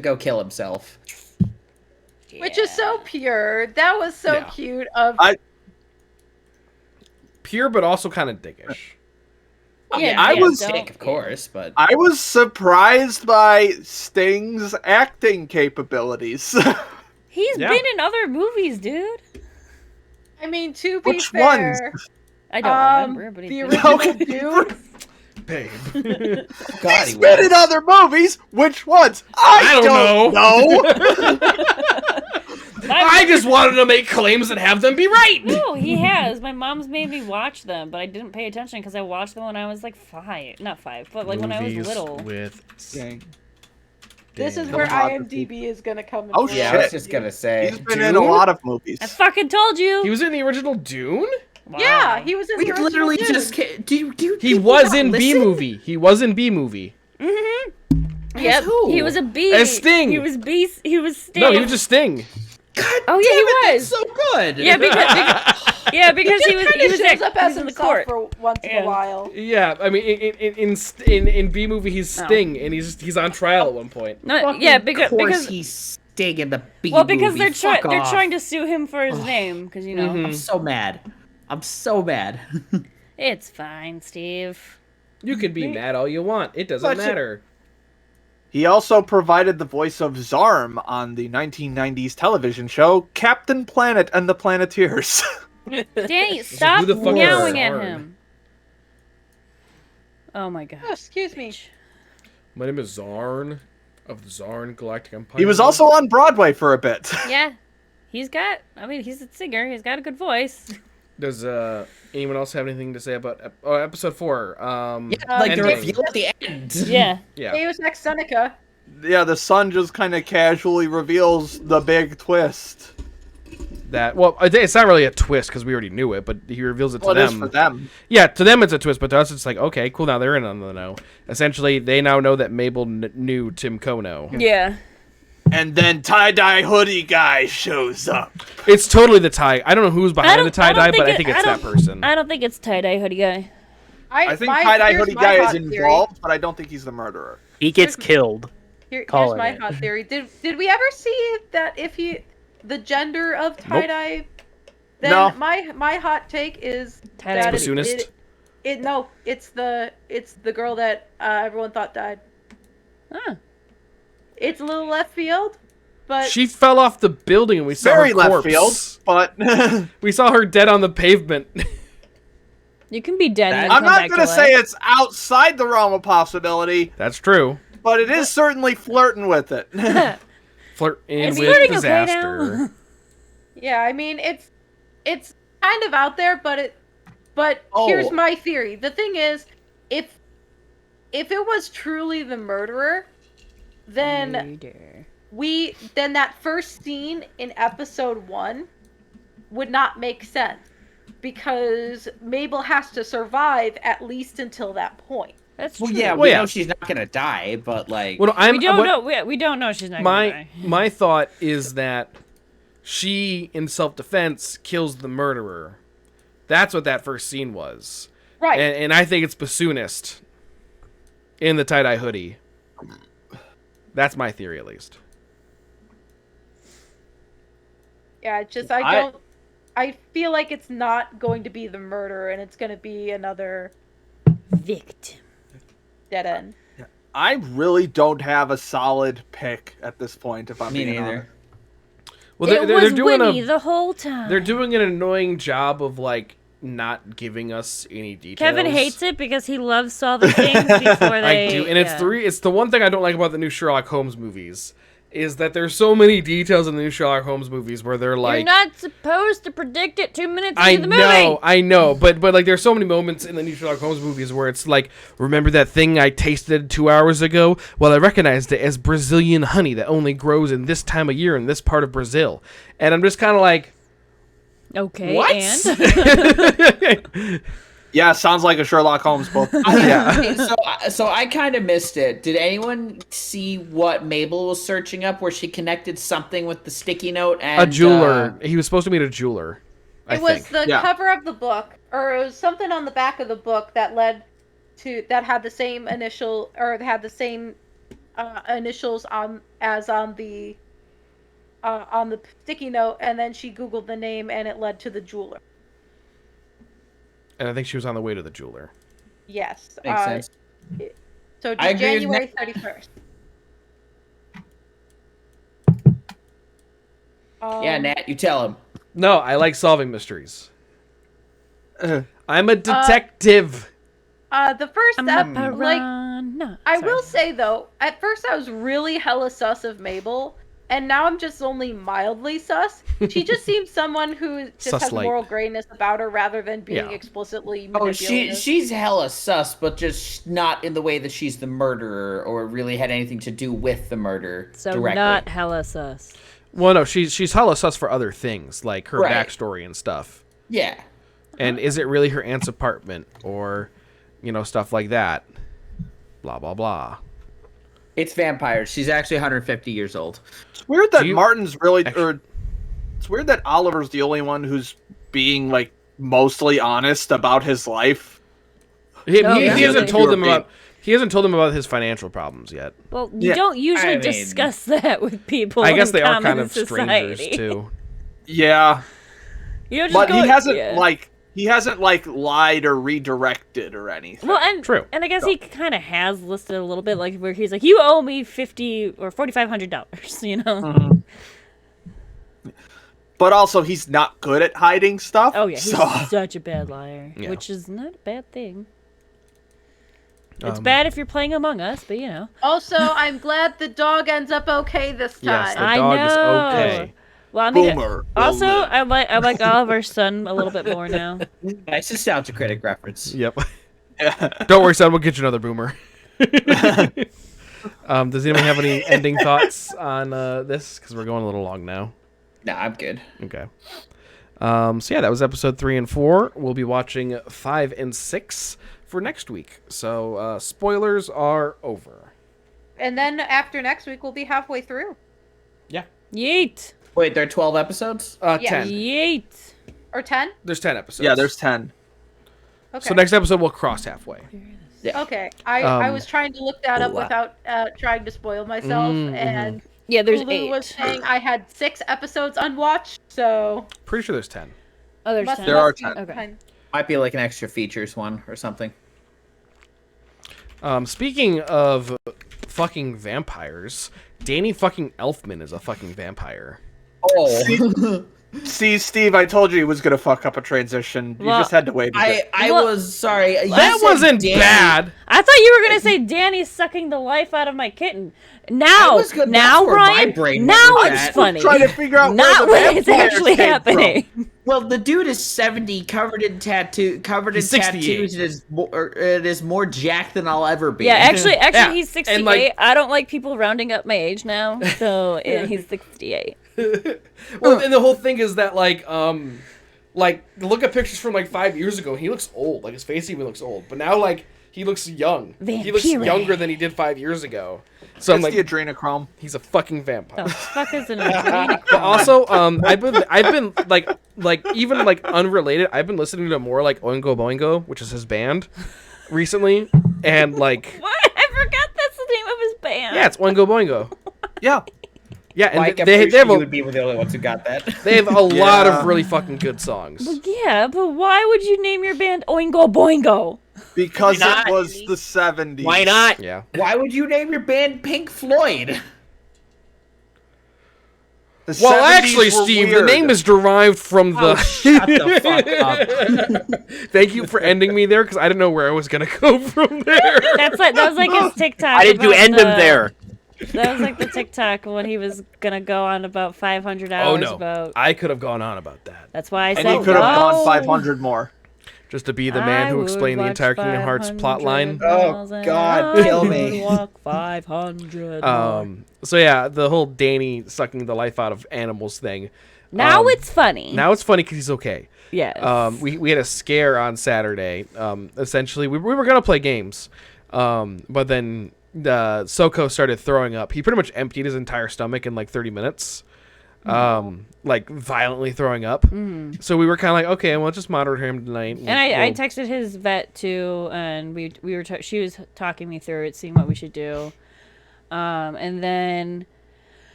go kill himself. Which is so pure. That was so Yeah. cute. Pure, but also kind of dickish. Yeah, I yeah, was- don't- Sick, of course, but I was surprised by Sting's acting capabilities. He's Yeah. been in other movies, dude. I mean, to be Which fair, ones? I don't remember, but the he's been in original other Dune. babe. God, He's been in other movies. Which ones? I don't know. I just wanted to make claims and have them be right. No, he has. My mom's made me watch them, but I didn't pay attention because I watched them when I was like 5. Not 5, but like when I was Movies little. with Dang. This is Dang. where IMDb is gonna come in. Oh, for Yeah, you. I was just gonna say. He's been Dune? in a lot of movies. I fucking told you. He was in the original Dune? Wow. Yeah, he was in We the original literally Dune. just do He people was not in B listen? movie. He was in B movie. Yep. who? He was a bee. As Sting. He was bee. He was Sting. No, he was just Sting. God Oh, yeah, damn he it, was. That's so good. Yeah, because he was Kinda he was shows up as in the himself court. for once in Yeah. a while. Yeah, I mean, in B movie he's Sting, and he's on trial at one point. No, yeah, Of because course he's Sting in the B well, because movie. Fuck they're off. trying to sue him for his name, because you know I'm so mad. I'm so mad. it's fine, Steve. You can be mad all you want. It doesn't matter. He also provided the voice of Zarm on the 1990s television show Captain Planet and the Planeteers. Danny, stop who the fuck is meowing at Zarn? him. Oh my god. Oh, excuse me. My name is Zarn of the Zarn Galactic Empire. He was also on Broadway for a bit. Yeah, he's a singer. He's got a good voice. Does anyone else have anything to say about episode 4? Like the Ending. reveal at the end. Yeah. Yeah. Deus Ex Seneca. Yeah, the son just kind of casually reveals the big twist. That it's not really a twist because we already knew it, but he reveals it to Well, it is them. for them. Yeah, to them it's a twist, but to us it's like, okay, cool. Now they're in on the know. Essentially, they now know that Mabel knew Tim Kono. Yeah. And then tie-dye hoodie guy shows up. It's totally the tie. I don't know who's behind the tie dye, but I think it's that don't- person. I don't think it's tie-dye hoodie guy. I think tie-dye here's hoodie my guy hot is theory. involved, but I don't think he's the murderer. He gets killed. Here's Calling my it. hot theory. Did we ever see that if the gender of tie-dye? Then No. my hot take is Tie-dye that Bassoonist? it's the girl that everyone thought died. Huh. It's a little left field, but She fell off the building and we saw Very her left corpse. field, but We saw her dead on the pavement. You can be dead. And then I'm come not back going to to say life. it's outside the realm of possibility, That's true. but it is certainly flirting with it. Flirt in Is with flirting okay disaster. now? yeah, I mean it's kind of out there, but here's Oh. my theory. The thing is, if it was truly the murderer, then then that first scene in episode 1 would not make sense because Mabel has to survive at least until that point. That's true. Well, yeah, Well, we yeah. know she's not gonna die, but like, Well, no, we don't know. We don't know she's not gonna die. my thought is that she, in self-defense, kills the murderer. That's what that first scene was. Right. And I think it's bassoonist in the tie-dye hoodie. That's my theory, at least. Yeah, it's just I- I feel like it's not going to be the murderer and it's going to be another Victim. dead end. I really don't have a solid pick at this point, if I'm me being neither. honest. Well, It was doing Winnie the whole time. they're doing an annoying job of like not giving us any details. Kevin hates it because he loves solving things before they. I do, and yeah. it's the one thing I don't like about the new Sherlock Holmes movies is that there's so many details in the new Sherlock Holmes movies where they're like, You're not supposed to predict it 2 minutes I into the movie. I know, but like there's so many moments in the new Sherlock Holmes movies where it's like, remember that thing I tasted 2 hours ago? Well, I recognized it as Brazilian honey that only grows in this time of year in this part of Brazil, and I'm just kind of like, Okay, what? and Yeah, sounds like a Sherlock Holmes book. Yeah. So I kind of missed it. Did anyone see what Mabel was searching up, where she connected something with the sticky note and A jeweler. He was supposed to meet a jeweler. I It was think. the Yeah. cover of the book, or it was something on the back of the book that led to that had the same initial or had the same initials on the sticky note, and then she Googled the name, and it led to the jeweler. And I think she was on the way to the jeweler. Yes. Makes sense. So I agree with January Matt. 31st. Yeah, Nat, you tell him. No, I like solving mysteries. I'm a detective. The first I'm a ep, like, piranha. I Sorry. will say though, at first I was really hella sus of Mabel, and now I'm just only mildly sus. She just seems someone who just Sus has light. moral grayness about her rather than being Yeah. explicitly Oh, manipulative. she's hella sus, but just not in the way that she's the murderer or really had anything to do with the murder So directly. not hella sus. Well, no, she's hella sus for other things, like her Right. backstory and stuff. Yeah. And is it really her aunt's apartment or, stuff like that? Blah, blah, blah. It's vampires. She's actually 150 years old. It's weird that Do you- Martin's really, Actually- or it's weird that Oliver's the only one who's being like mostly honest about his life. He No, hasn't usually- told them about. He hasn't told them about his financial problems yet. Well, you Yeah, don't usually I mean- discuss that with people. I guess in they are common kind of strangers society. too. Yeah, You don't just but go, he hasn't yeah. he hasn't lied or redirected or anything. Well, and True. and I guess he kind of has listed a little bit, like where he's like, "You owe me $50 or $4,500," you know. Mhm. But also, he's not good at hiding stuff. Oh yeah, he's so such a bad liar, Yeah. which is not a bad thing. It's Um, bad if you're playing Among Us, but you know. Also, I'm glad the dog ends up okay this time. Yes, the I dog is know. okay. Well, I mean, Boomer. also will live. I like Oliver's son a little bit more now. Nice nostalgia critic reference. Yep. Don't worry, son. We'll get you another boomer. Does anyone have any ending thoughts on this? Because we're going a little long now. Nah, I'm good. Okay. So yeah, that was episode 3 and 4. We'll be watching 5 and 6 for next week. So spoilers are over. And then after next week, we'll be halfway through. Yeah. Yeet, Wait, there are 12 episodes? Yeah. 10. yeet. Or 10? There's 10 episodes. Yeah, there's 10. Okay. So next episode we'll cross halfway. Okay. I Um, was trying to look that up without trying to spoil myself, and Yeah, there's Hulu 8. was saying I had 6 episodes unwatched, so Pretty sure there's 10. Oh, there's must, 10. There are must be 10. Okay. 10. Might be like an extra features one or something. Speaking of fucking vampires, Danny fucking Elfman is a fucking vampire. Oh. See, Steve, I told you he was gonna fuck up a transition. You Well, just had to wait a bit. I Well, was sorry. You That said wasn't Danny. bad. I thought you were gonna say Danny's sucking the life out of my kitten. Now, was good. now, That's where my Ryan, brain now went with it's that. funny. Trying to figure out Not where when the it's vampires actually came happening. Well, the dude is 70, covered in He's 68. tattoos, and is more jacked than I'll ever be. Yeah, actually, Yeah, he's 68. and, like- I don't like people rounding up my age now, so yeah, he's 68. Well, and the whole thing is that like look at pictures from like 5 years ago. He looks old. Like his face even looks old. But now like he looks young. He looks Vampire. younger than he did 5 years ago. So I'm It's like, the adrenochrome. he's a fucking vampire. The fuck is an adrenochrome? But also, I've been like even like unrelated. I've been listening to more like Oingo Boingo, which is his band, recently, and like What? I forgot that's the name of his band. yeah, it's Oingo Boingo. Yeah. Yeah, and Mike, I'm they pretty have sure you a, would be the only ones who got that. they have a lot Yeah. of really fucking good songs. Well, yeah, but why would you name your band Oingo Boingo? Because Why not? it was the 70s. Why not? Yeah. Why would you name your band Pink Floyd? The Well, 70s actually, were Steve, weird. the name is derived from the. Oh, shut the fuck up. Thank you for ending me there because I didn't know where I was gonna go from there. That was like his TikTok. Why did you about end him there? That was like the TikTok when he was gonna go on about 500 hours Oh no, about. I could have gone on about that That's why I said And he could have no. gone 500 more. just to be the man I who would explained the watch entire Kingdom Hearts 500 plot line. Oh, miles an God, hour. kill I me. would walk 500 more. So yeah, the whole Danny sucking the life out of animals thing. Now it's funny. Now it's funny because he's okay. Yes. We had a scare on Saturday. Essentially, we were gonna play games, but then Soko started throwing up. He pretty much emptied his entire stomach in like 30 minutes, like violently throwing up. So we were kind of like, okay, well, just monitor him tonight. And I texted his vet too, and we were she was talking me through it, seeing what we should do, and then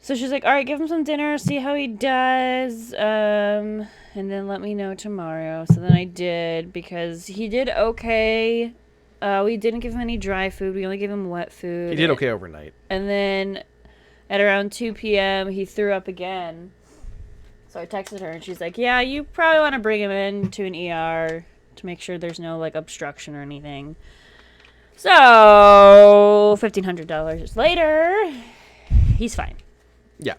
so she's like, all right, give him some dinner, see how he does, and then let me know tomorrow. So then I did, because he did okay. We didn't give him any dry food. We only gave him wet food. He did okay overnight. And then at around 2 p.m., he threw up again. So I texted her, and she's like, yeah, you probably want to bring him in to an ER to make sure there's no like obstruction or anything. So $1,500 later, he's fine. Yeah.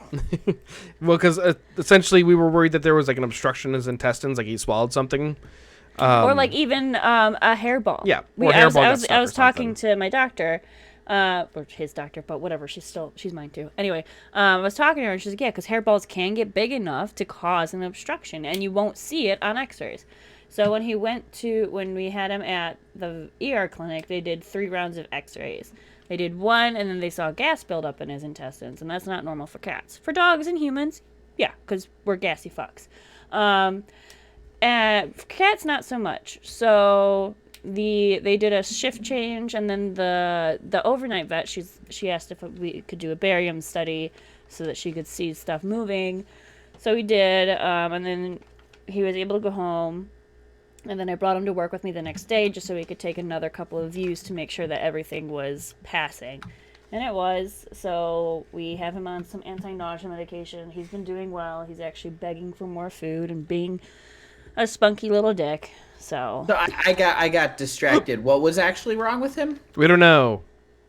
Well, because essentially we were worried that there was like an obstruction in his intestines, like he swallowed something. Or like even a hairball. Yeah, I was talking to my doctor, or his doctor, but whatever. She's mine too. Anyway, I was talking to her and she's like, yeah, because hairballs can get big enough to cause an obstruction, and you won't see it on X-rays. So when we had him at the ER clinic, they did 3 rounds of X-rays. They did 1, and then they saw gas build up in his intestines, and that's not normal for cats. For dogs and humans, yeah, because we're gassy fucks. And for cats, not so much. So they did a shift change, and then the overnight vet, she asked if we could do a barium study so that she could see stuff moving. So we did, and then he was able to go home. And then I brought him to work with me the next day just so we could take another couple of views to make sure that everything was passing. And it was. So we have him on some anti-nausea medication. He's been doing well. He's actually begging for more food and being a spunky little dick. So I got distracted. What was actually wrong with him? We don't know.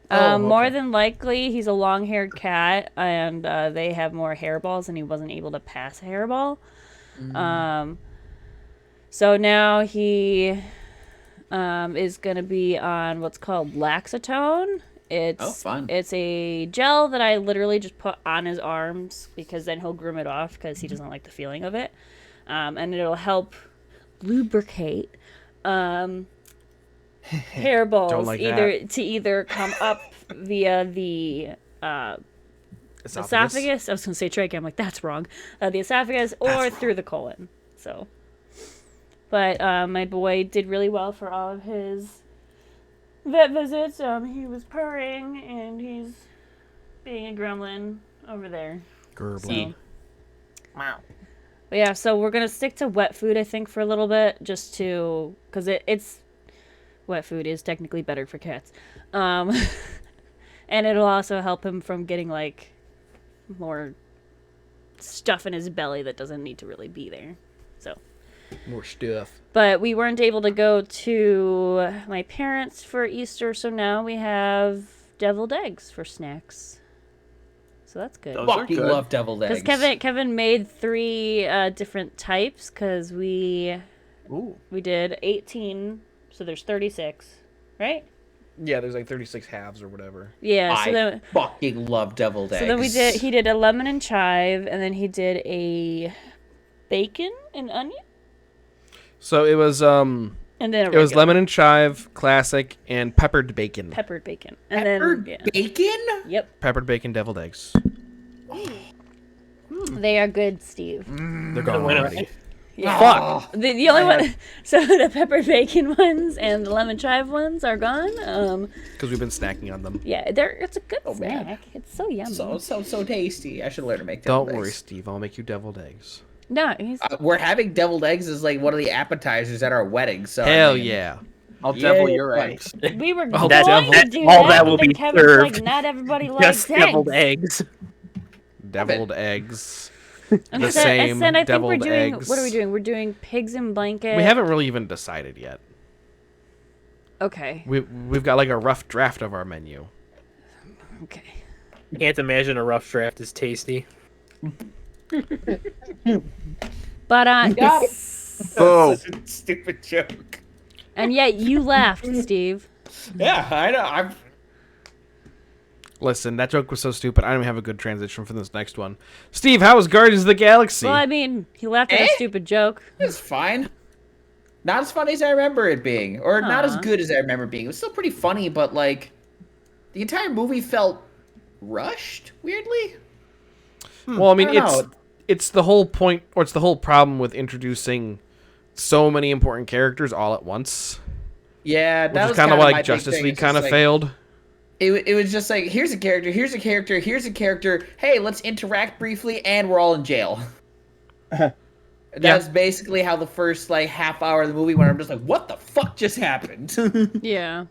Okay. More than likely, he's a long-haired cat, and they have more hairballs, and he wasn't able to pass a hairball. So now he is going to be on what's called Laxatone. It's fun. It's a gel that I literally just put on his arms because then he'll groom it off because he doesn't like the feeling of it. And it'll help lubricate hairballs like either come up via the esophagus. I was going to say trachea. I'm like, that's wrong. The esophagus or through the colon. So... But my boy did really well for all of his vet visits. He was purring, and he's being a gremlin over there. Gremlin. So. Wow. But yeah, so we're going to stick to wet food, I think, for a little bit, just to... Because it's... Wet food is technically better for cats. And it'll also help him from getting, like, more stuff in his belly that doesn't need to really be there. So... More stuff. But we weren't able to go to my parents for Easter, so now we have deviled eggs for snacks. So that's good. Fucking love deviled eggs. Because Kevin made 3 different types, because we did 18, so there's 36, right? Yeah, there's like 36 halves or whatever. Yeah, so I fucking love deviled eggs. So then he did a lemon and chive, and then he did a bacon and onion. So it was and then it was lemon and chive, classic, and peppered bacon. Peppered bacon. And bacon? Yep. Peppered bacon, deviled eggs. They are good, Steve. They're gone already. Yeah. Fuck. The only one. So the peppered bacon ones and the lemon chive ones are gone. Because we've been snacking on them. Yeah, it's a good snack. Man. It's so yummy. So tasty. I should learn to make deviled eggs. Don't worry, Steve. I'll make you deviled eggs. No, he's... we're having deviled eggs as like one of the appetizers at our wedding. So hell yeah. I'll devil your eggs. We were Oh, going to do all that, that will but then be Kevin's served. like, not everybody likes Just deviled eggs. Deviled eggs. And The so, same and I think we're deviled doing... eggs. What are we doing? We're doing pigs in blanket. We haven't really even decided yet. Okay. We've got like a rough draft of our menu. Okay. Can't imagine a rough draft is tasty. But, Oh, Stupid joke. and yet you laughed, Steve. Yeah, I know. Listen, that joke was so stupid. I don't even have a good transition for this next one. Steve, how was Guardians of the Galaxy? Well, I mean, he laughed at a stupid joke. It's fine. Not as funny as I remember it being, or not as Aw. good as I remember it being. It was still pretty funny, but like, the entire movie felt rushed. Weirdly. Well, I mean, I don't know. it's the whole point, or it's the whole problem with introducing so many important characters all at once. Yeah, Which that is was kind of my like big Justice thing. League It's kind of just like- failed. It was just like, here's a character, here's a character, here's a character. Hey, let's interact briefly, and we're all in jail. That's basically how the first like half hour of the movie went. I'm just like, what the fuck just happened? Yeah.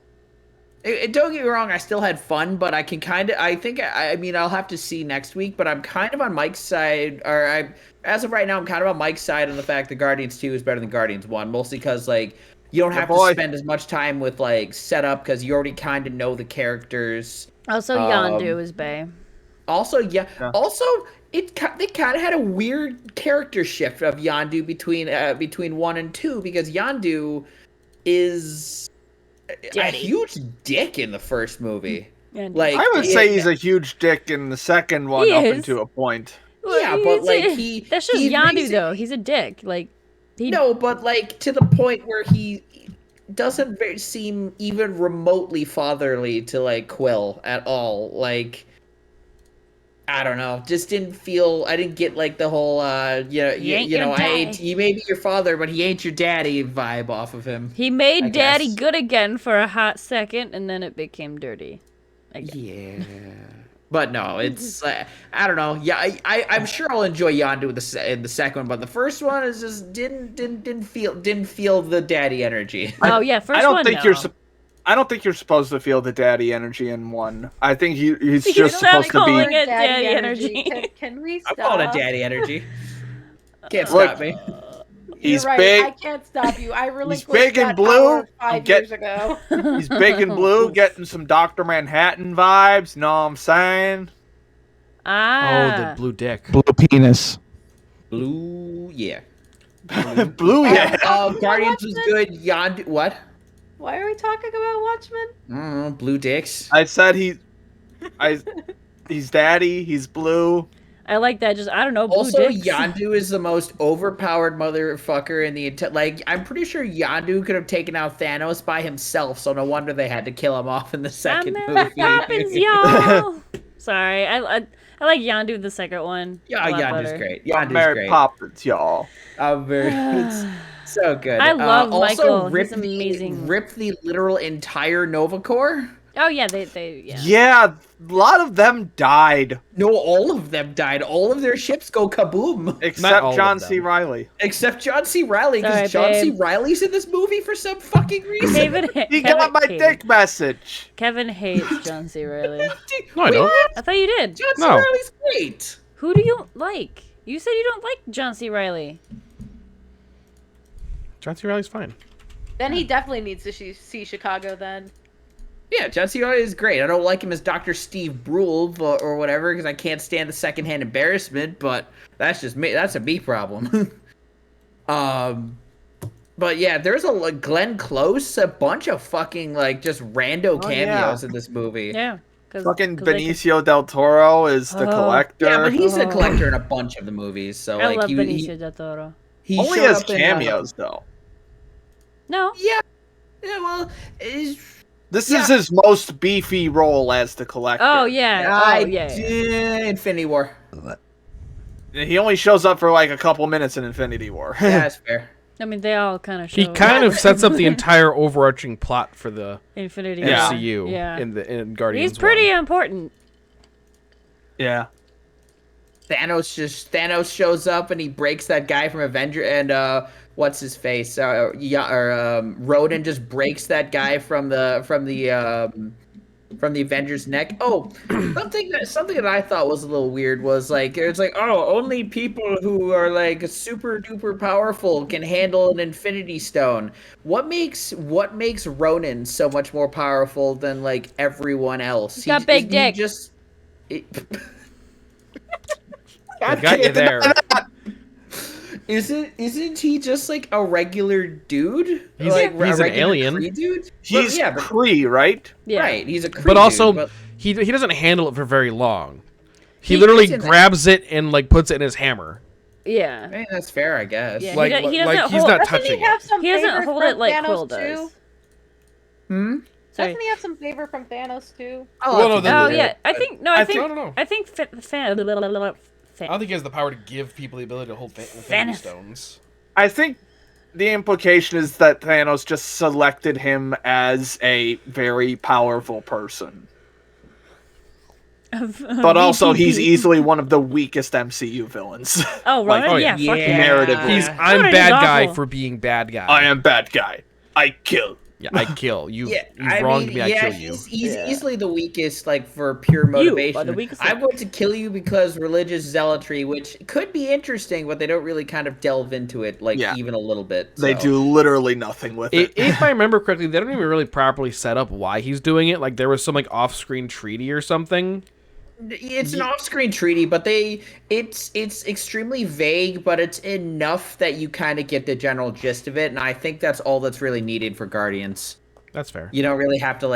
Don't get me wrong, I still had fun, but I can kind of, I mean, I'll have to see next week, but I'm kind of on Mike's side, as of right now, I'm kind of on Mike's side on the fact that Guardians 2 is better than Guardians 1, mostly because, like, You don't Yeah, have boy. to spend as much time with like setup because you already kind of know the characters. Also, Yondu is Bay. Also, Yeah. Also, they kind of had a weird character shift of Yondu between 1 and 2 because Yondu is a Daddy. huge dick in the first movie. And Like I would say he's a huge dick in the second one He up is. into a point. Yeah, but like that's just he Yondu makes it- though. He's a dick. Like he No, but like to the point where he doesn't seem even remotely fatherly to like Quill at all. Like I don't know, just didn't feel. I didn't get like the whole He ain't your he may be your father, but he ain't your daddy vibe off of him. he made I Daddy guess. good again for a hot second, and then it became dirty. Again. Yeah. But no, it's I don't know. Yeah, I'm sure I'll enjoy Yondu in the second one, but the first one is just didn't feel the daddy energy. Oh yeah, first I don't one. think no. you're. I don't think you're supposed to feel the daddy energy in one. I think he's You're just not supposed to calling be. it daddy energy. Can we I'm stop? calling it daddy energy. Can't Look, stop me. He's You're right. big. I can't stop you. I relinquished big and that blue. power 5 Get- years ago. He's big and blue, getting some Dr. Manhattan vibes. Know what I'm saying? Ah. Oh, the blue dick. Blue penis. Blue, yeah. Blue, yeah. Guardians was good. Yondu, what? Why are we talking about Watchmen? I don't know, blue dicks. I said he's daddy. He's blue. I like that. Just I don't know. Blue Also, dicks. Yondu is the most overpowered motherfucker in the entire. Like, I'm pretty sure Yondu could have taken out Thanos by himself, so no wonder they had to kill him off in the second Mary movie. Poppins, y'all. Sorry, I like Yondu the second one. Yeah, a lot Yondu's better. great. I'm Yondu's Mary great. Poppins, y'all. It's so good. I love also Michael. Rip He's amazing. Rip the literal entire Nova Corps. Oh yeah, they yeah. Yeah, a lot of them died, No, all of them died. All of their ships go kaboom. Not all except of John them. C. Riley. Except John C. Riley, Sorry, because John C. babe. Riley's in this movie for some fucking reason. He got my dick message. Kevin hates John C. Riley. No, I don't. I thought you did. John C. No. Riley's great. Who do you like? You said you don't like John C. Riley. John C. Riley's fine. Then he definitely needs to see Chicago then. Yeah, John C. Riley is great. I don't like him as Dr. Steve Brule or whatever because I can't stand the secondhand embarrassment, but that's just me. That's a me problem. But yeah, there's a Glenn Close, a bunch of fucking like just rando cameos in this movie. Yeah. Fucking Benicio del Toro is the Oh. collector. Yeah, but he's a collector in a bunch of the movies, so I like love he Benicio del Toro. he only showed has up in, cameos though. No. yeah, well, This Yeah. is his most beefy role as the collector. Oh yeah. Oh yeah. Infinity War. He only shows up for like a couple minutes in Infinity War. Yeah, that's fair. I mean, they all kind of. He kind of sets up the entire overarching plot for the Infinity Yeah. War. MCU Yeah. in Guardians. He's pretty 1. important. Yeah. Thanos shows up and he breaks that guy from Avenger and what's his face? Rodan just breaks that guy from the Avengers neck. Oh, something that I thought was a little weird was like it's like only people who are like super duper powerful can handle an Infinity Stone. What makes Ronan so much more powerful than like everyone else? He's got big dick. I got you there. Isn't he just like a regular dude? He's like, an a regular alien. Kree dude? He's But Kree, right? Yeah. right. He's a Kree But also, dude, he doesn't handle it for very long. He He literally gets in there. grabs it and like puts it in his hammer. Yeah. I mean, that's fair, I guess. Yeah. Like, he doesn't like he's hold- not Doesn't touching he have it. some He doesn't favor hold from it like Thanos Quill does. too? Hmm. Sorry. Doesn't he have some favor from Thanos too? Well, no, Oh the- yeah. I think I don't know. I think I don't think he has the power to give people the ability to hold Infinity Thanos. Stones. I think the implication is that Thanos just selected him as a very powerful person. But also, he's easily one of the weakest MCU villains. Oh, Like, Ronan? oh, yeah, yeah. fuck yeah. Narratively. I'm Ronan is bad guy awful. for being bad guy. I am bad guy. I kill. Yeah, I kill you. Yeah, You've wronged me. I kill you. he's Yeah. easily the weakest, like for pure You are motivation. the weakest I'm going to kill you because religious zealotry, which could be interesting, but they don't really kind of delve into it, like Yeah. even a little bit. They so. do literally nothing with it. If I remember correctly, they don't even really properly set up why he's doing it. Like there was some like off-screen treaty or something. It's an off-screen treaty, but it's extremely vague, but it's enough that you kind of get the general gist of it, and I think that's all that's really needed for Guardians. That's fair. You don't really have to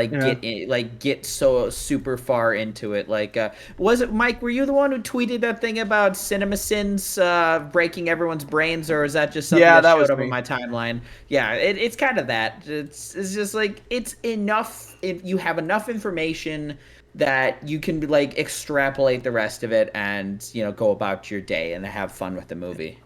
Yeah. get so super far into it. Like, was it Mike? Were you the one who tweeted that thing about CinemaSins breaking everyone's brains, or is that just something that that showed was up me. on my timeline? Yeah, it's kind of that. It's just like it's enough. If you have enough information that you can like extrapolate the rest of it and go about your day and have fun with the movie.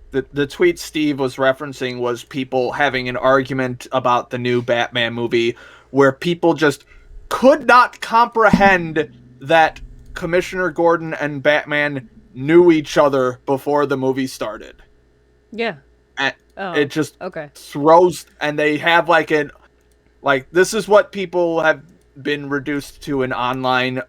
The tweet Steve was referencing was people having an argument about the new Batman movie where people just could not comprehend that Commissioner Gordon and Batman knew each other before the movie started. Yeah. And Oh. it just Okay. throws, and they have this is what people have been reduced to in online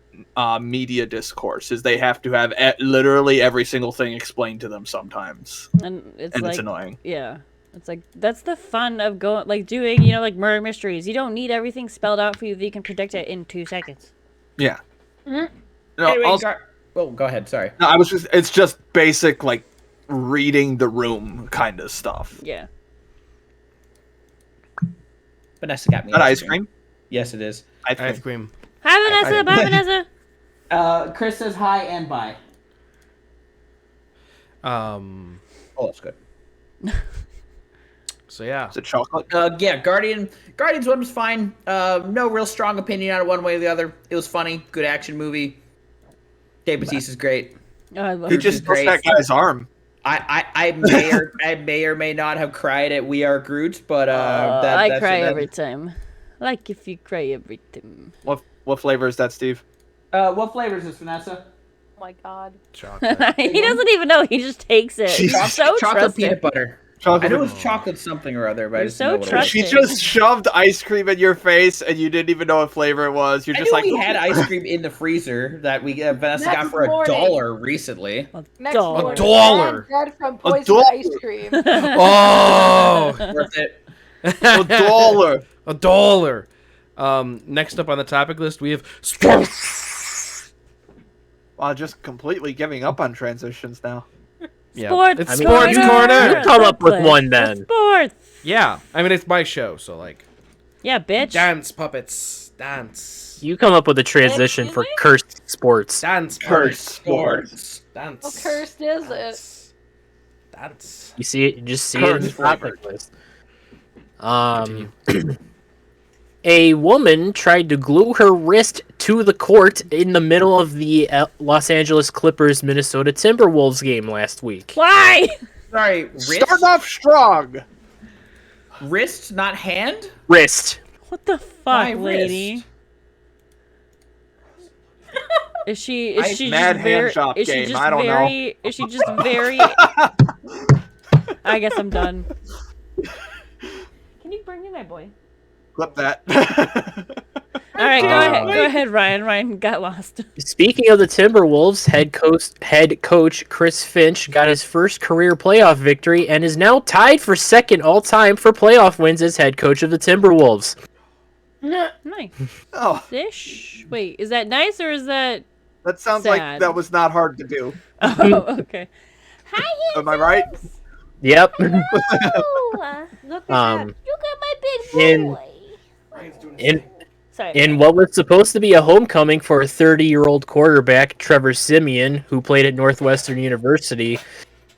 media discourse, is they have to have literally every single thing explained to them sometimes, And it's and like it's annoying. yeah. It's like that's the fun of going doing, like murder mysteries. You don't need everything spelled out for you that you can predict it in 2 seconds. Yeah. Mhm. No, Anyway, also, go ahead. Sorry. no, it's just basic reading the room kind of stuff. Yeah. Vanessa got me. That ice cream? Yes, it is. Ice cream. Hi Vanessa. Bye Vanessa. Chris says hi and bye. Um. Oh, that's good. So yeah. Is it chocolate? Yeah, Guardians 1 was fine. No real strong opinion on it one way or the other. It was funny, good action movie. Dave Bautista is great. Oh, I love He her. just great. broke that guy's arm. I may or may not have cried at We Are Groot, but I cry every time. Like if you cry every time. What flavor is that, Steve? What flavor is this, Vanessa? Oh my god. Chocolate. He doesn't even know. He just takes it. He's so Chocolate trusting. peanut butter. Chocolate. I know it was chocolate something or other, but I You're just so didn't know what it was. trusting. She just shoved ice cream in your face, and you didn't even know what flavor it was. You're I just knew like, we had ice cream in the freezer that we Vanessa got Next for morning. $1 recently. Next Dollar. morning, $1. Dead from $1. poisoned ice cream. Oh, Worth it. $1. $1. Next up on the topic list, we have sports. Wow, just completely giving up on transitions now. Yeah. Sports, It's corner. sports corner. You come up with one then. Sports. Yeah, I mean it's my show, so Yeah, bitch. dance puppets, dance, You come up with a transition for cursed sports. dance Cursed puppets, sports. dance. How cursed is it? Dance. You see it. You just see it in the Cursed topic list. A woman tried to glue her wrist to the court in the middle of the Los Angeles Clippers Minnesota Timberwolves game last week. Why? Sorry, wrist? Start off strong. Wrist, not hand? Wrist. What the fuck, My lady? wrist. Is she Mad just very? hand job Is she game, just I don't know. very? Is she just very? I guess I'm done. Can you bring me my boy? Clip that. All right, go ahead, Ryan. Ryan got lost. Speaking of the Timberwolves, head coach Chris Finch got his first career playoff victory and is now tied for second all-time for playoff wins as head coach of the Timberwolves. Nice. Oh, Ish. Wait, is that nice or is that? that sounds Sad. like that was not hard to do. Oh, okay. Hi, Am I right? Yep. Look Um, Look at my big in- boy. In Sorry. In what was supposed to be a homecoming for a 30-year-old quarterback, Trevor Siemian, who played at Northwestern University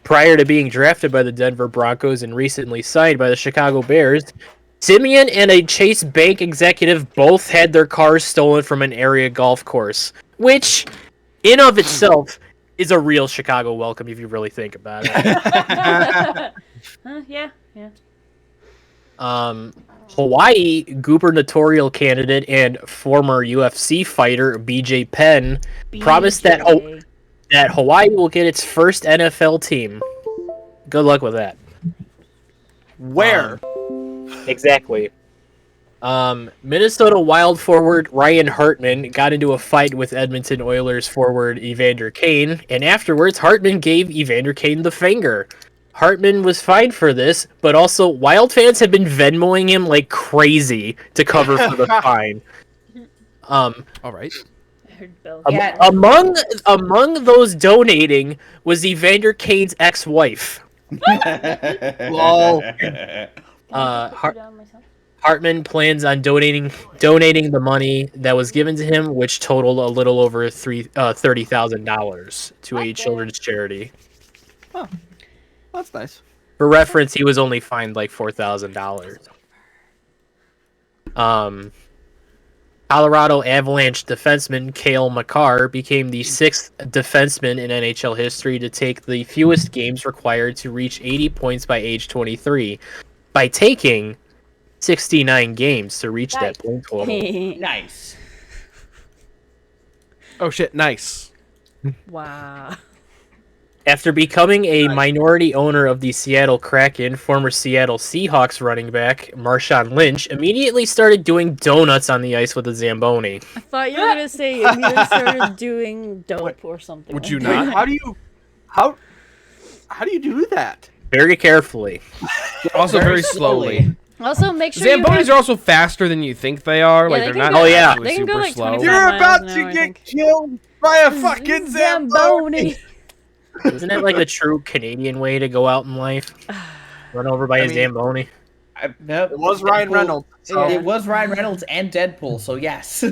prior to being drafted by the Denver Broncos and recently signed by the Chicago Bears, Siemian and a Chase Bank executive both had their cars stolen from an area golf course, which, in of itself, is a real Chicago welcome if you really think about it. Yeah. Hawaii gubernatorial candidate and former UFC fighter BJ Penn promised that Hawaii will get its first NFL team. Good luck with that. Where? Exactly. Minnesota Wild forward Ryan Hartman got into a fight with Edmonton Oilers forward Evander Kane, and afterwards Hartman gave Evander Kane the finger. Hartman was fined for this, but also Wild fans have been Venmoing him like crazy to cover for the fine. All right. I heard Bill. Yeah. Among those donating was Evander Kane's ex-wife. Lol. Hartman plans on donating the money that was given to him, which totaled a little over $30,000 to a children's charity. Huh. That's nice. For reference, he was only fined like $4,000. Colorado Avalanche defenseman Cale Makar became the 6th defenseman in NHL history to take the fewest games required to reach 80 points by age 23, by taking 69 games to reach that point total. Nice. Oh shit! Nice. Wow. After becoming a minority owner of the Seattle Kraken, former Seattle Seahawks running back Marshawn Lynch immediately started doing donuts on the ice with a Zamboni. I thought you were gonna say you immediately started doing dope or something. Would like you that. not? How do you do that? Very carefully. Also very slowly. Also, make sure Zambonis are also faster than you think they are. Yeah, like they they're can not go- actually they can go, super like, slow. 25 You're miles about an to hour, I get think. killed by a fucking Zamboni. Isn't that like the true Canadian way to go out in life? Run over by a Zamboni. Nope. It was Ryan Reynolds. So. It was Ryan Reynolds and Deadpool, so yes.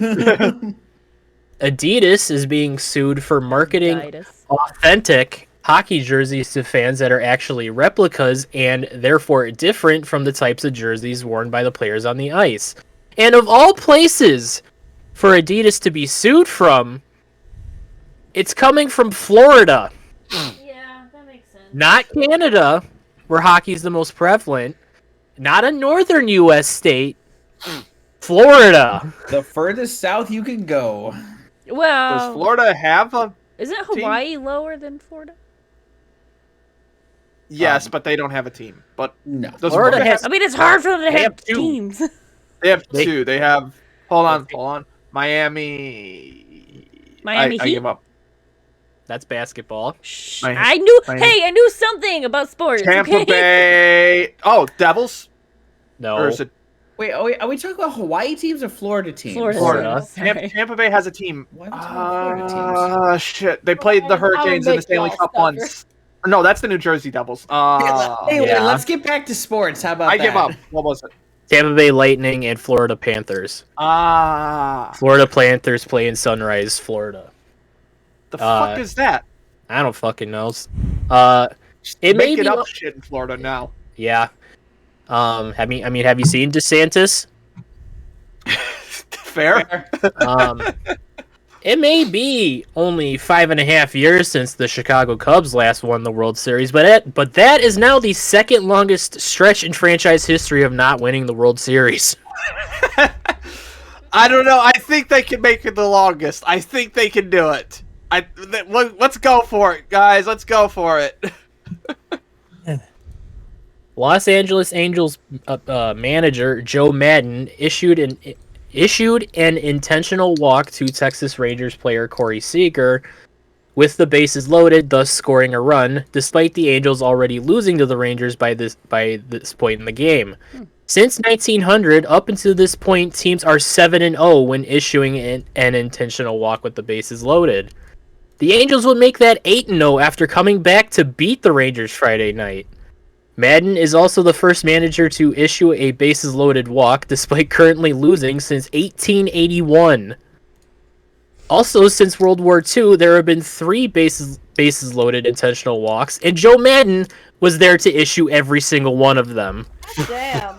Adidas is being sued for marketing Adidas. authentic hockey jerseys to fans that are actually replicas and therefore different from the types of jerseys worn by the players on the ice. And of all places for Adidas to be sued from, it's coming from Florida. Yeah, that makes sense. Not Canada, where hockey's the most prevalent. Not a northern U.S. state. Florida. The furthest south you can go. Does Well, Florida have a? isn't Hawaii lower than Florida? Yes, but they don't have a team. But No. does Florida Florida has- I mean, it's hard for them to They have have two. teams. They have They- two. They have. Hold on. Miami. Miami I Heat? give up. That's basketball. Shh. My- I knew. my- Hey, I knew something about sports. Tampa okay? Bay. Oh, Devils. No. Or is it Wait, are we talking about Hawaii teams or Florida teams? Florida. Sorry. Tampa Bay has a team. Why are we talking about Florida teams? Shit. They played the Hurricanes in the Stanley Cup once. No, that's the New Jersey Devils. Anyway, yeah. let's get back to sports. How about I that? give up. What was it? Tampa Bay Lightning and Florida Panthers. Florida Panthers play in Sunrise, Florida. The fuck is that? I don't fucking know. It may Making be. up shit in Florida now. Yeah. Have you seen DeSantis? Fair. It may be only 5.5 years since the Chicago Cubs last won the World Series, but that is now the second longest stretch in franchise history of not winning the World Series. I don't know. I think they can make it the longest. I think they can do it. Let's go for it, guys. Let's go for it. Los Angeles Angels manager Joe Madden issued an intentional walk to Texas Rangers player Corey Seager with the bases loaded, thus scoring a run, despite the Angels already losing to the Rangers by this point in the game. Since 1900, up until this point, teams are 7-0 when issuing an intentional walk with the bases loaded. The Angels would make that 8-0 after coming back to beat the Rangers Friday night. Madden is also the first manager to issue a bases-loaded walk, despite currently losing since 1881. Also, since World War II, there have been 3 bases-loaded intentional walks, and Joe Madden was there to issue every single one of them. Damn.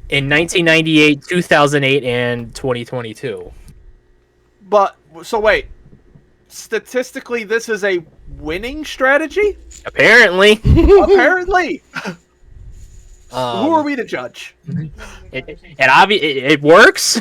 In 1998, 2008, and 2022. But so wait. Statistically, this is a winning strategy? Apparently. Apparently. Who are we to judge? It works.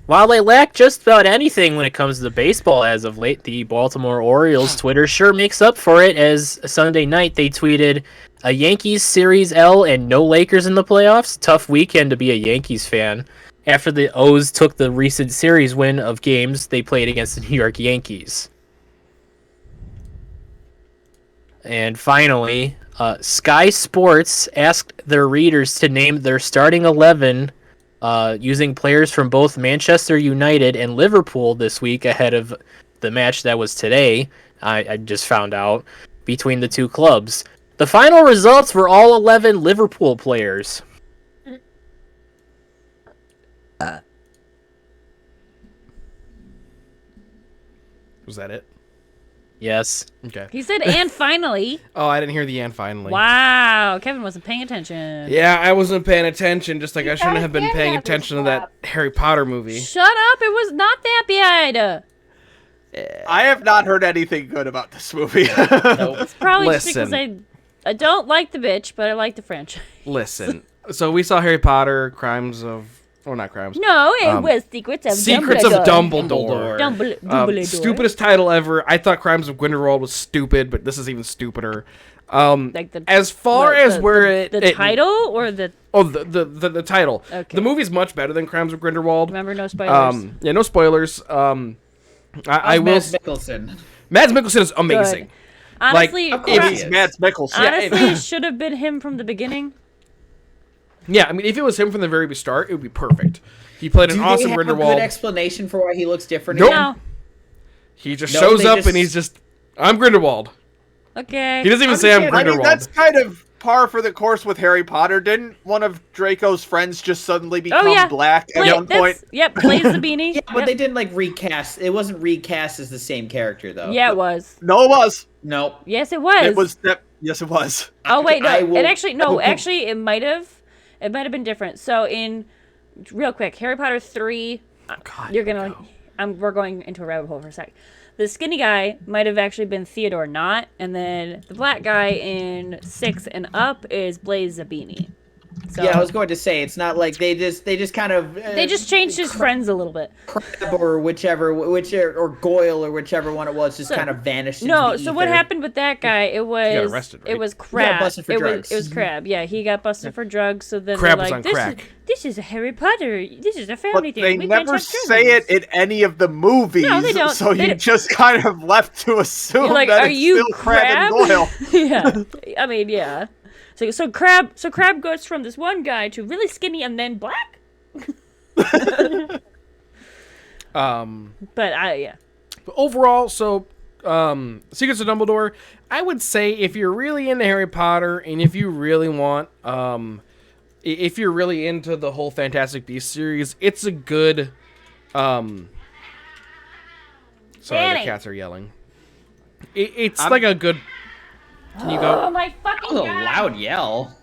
While they lack just about anything when it comes to baseball as of late, the Baltimore Orioles Twitter sure makes up for it, as Sunday night they tweeted, "A Yankees Series L and no Lakers in the playoffs? Tough weekend to be a Yankees fan." After the O's took the recent series win of games they played against the New York Yankees. And finally, Sky Sports asked their readers to name their starting 11 using players from both Manchester United and Liverpool this week ahead of the match that was today, I just found out, between the two clubs. The final results were all 11 Liverpool players. Was that it? Yes. Okay. He said, and finally. Oh, I didn't hear the end finally. Wow, Kevin wasn't paying attention. Yeah, I wasn't paying attention, just like I shouldn't have been paying attention to that Harry Potter movie. Shut up, it was not that bad. I have not heard anything good about this movie. It's probably just Listen. because I don't like the bitch, but I like the franchise. Listen, so we saw Harry Potter, Crimes of... Or not Crimes. No, it was Secrets of Secrets Dumbledore. of Dumbledore. Dumbledore. Stupidest title ever. I thought Crimes of Grindelwald was stupid, but this is even stupider. Like the, As far what, as the, where the title or the... Oh, the title. Okay. The movie's much better than Crimes of Grindelwald. Remember, no spoilers. Yeah, no spoilers. I will. Mads Mikkelsen. Mads Mikkelsen is amazing. Good. Honestly, Of course If he he's is. Mads Mikkelsen. honestly, it should have been him from the beginning. Yeah, I mean, if it was him from the very start, it would be perfect. He played an Do awesome they have Grindelwald. a good explanation for why he looks different? Nope. again? No. He just No, shows they up just- and he's just, I'm Grindelwald. Okay. He doesn't even say I'm I mean, Grindelwald. that's kind of par for the course with Harry Potter. Didn't one of Draco's friends just suddenly become yeah. black at one point? Yep, plays the beanie. Yeah, but Yep. they didn't like recast. It wasn't recast as the same character though. Yeah, it was. No, it was. Nope. Yes, it was. It was. Yes, it was. Oh wait, no. I will- It actually no. Actually, it might have. It might have been different. So in real quick, Harry Potter 3. God, You're gonna. We're going into a rabbit hole for a sec. The skinny guy might have actually been Theodore Knott, and then the black guy in 6 and up is Blaise Zabini. So Yeah, I was going to say it's not like they just kind of they just changed his friends a little bit. Crab or whichever or Goyle or whichever one it was just kind of vanished. into No, the so what ether. happened with that guy? It was arrested, it right? was Crab. busted for it drugs. was Crab. Yeah, he got busted for drugs. So then Crab they're was like, on this crack. this is a Harry Potter. This is a But family thing. they We can't never have say drugs." it in any of the movies. No, they don't. So They you don't. just kind of left to assume You're like, that are it's you still Crab and Goyle. yeah, I mean, yeah. So Crab goes from this one guy to really skinny and then black. But yeah. But overall, so Secrets of Dumbledore, I would say if you're really into Harry Potter and if you really want, if you're really into the whole Fantastic Beasts series, it's a good. Sorry, Danny. the cats are yelling. It's like a good. Can you Oh go? my fucking That was a god! loud yell.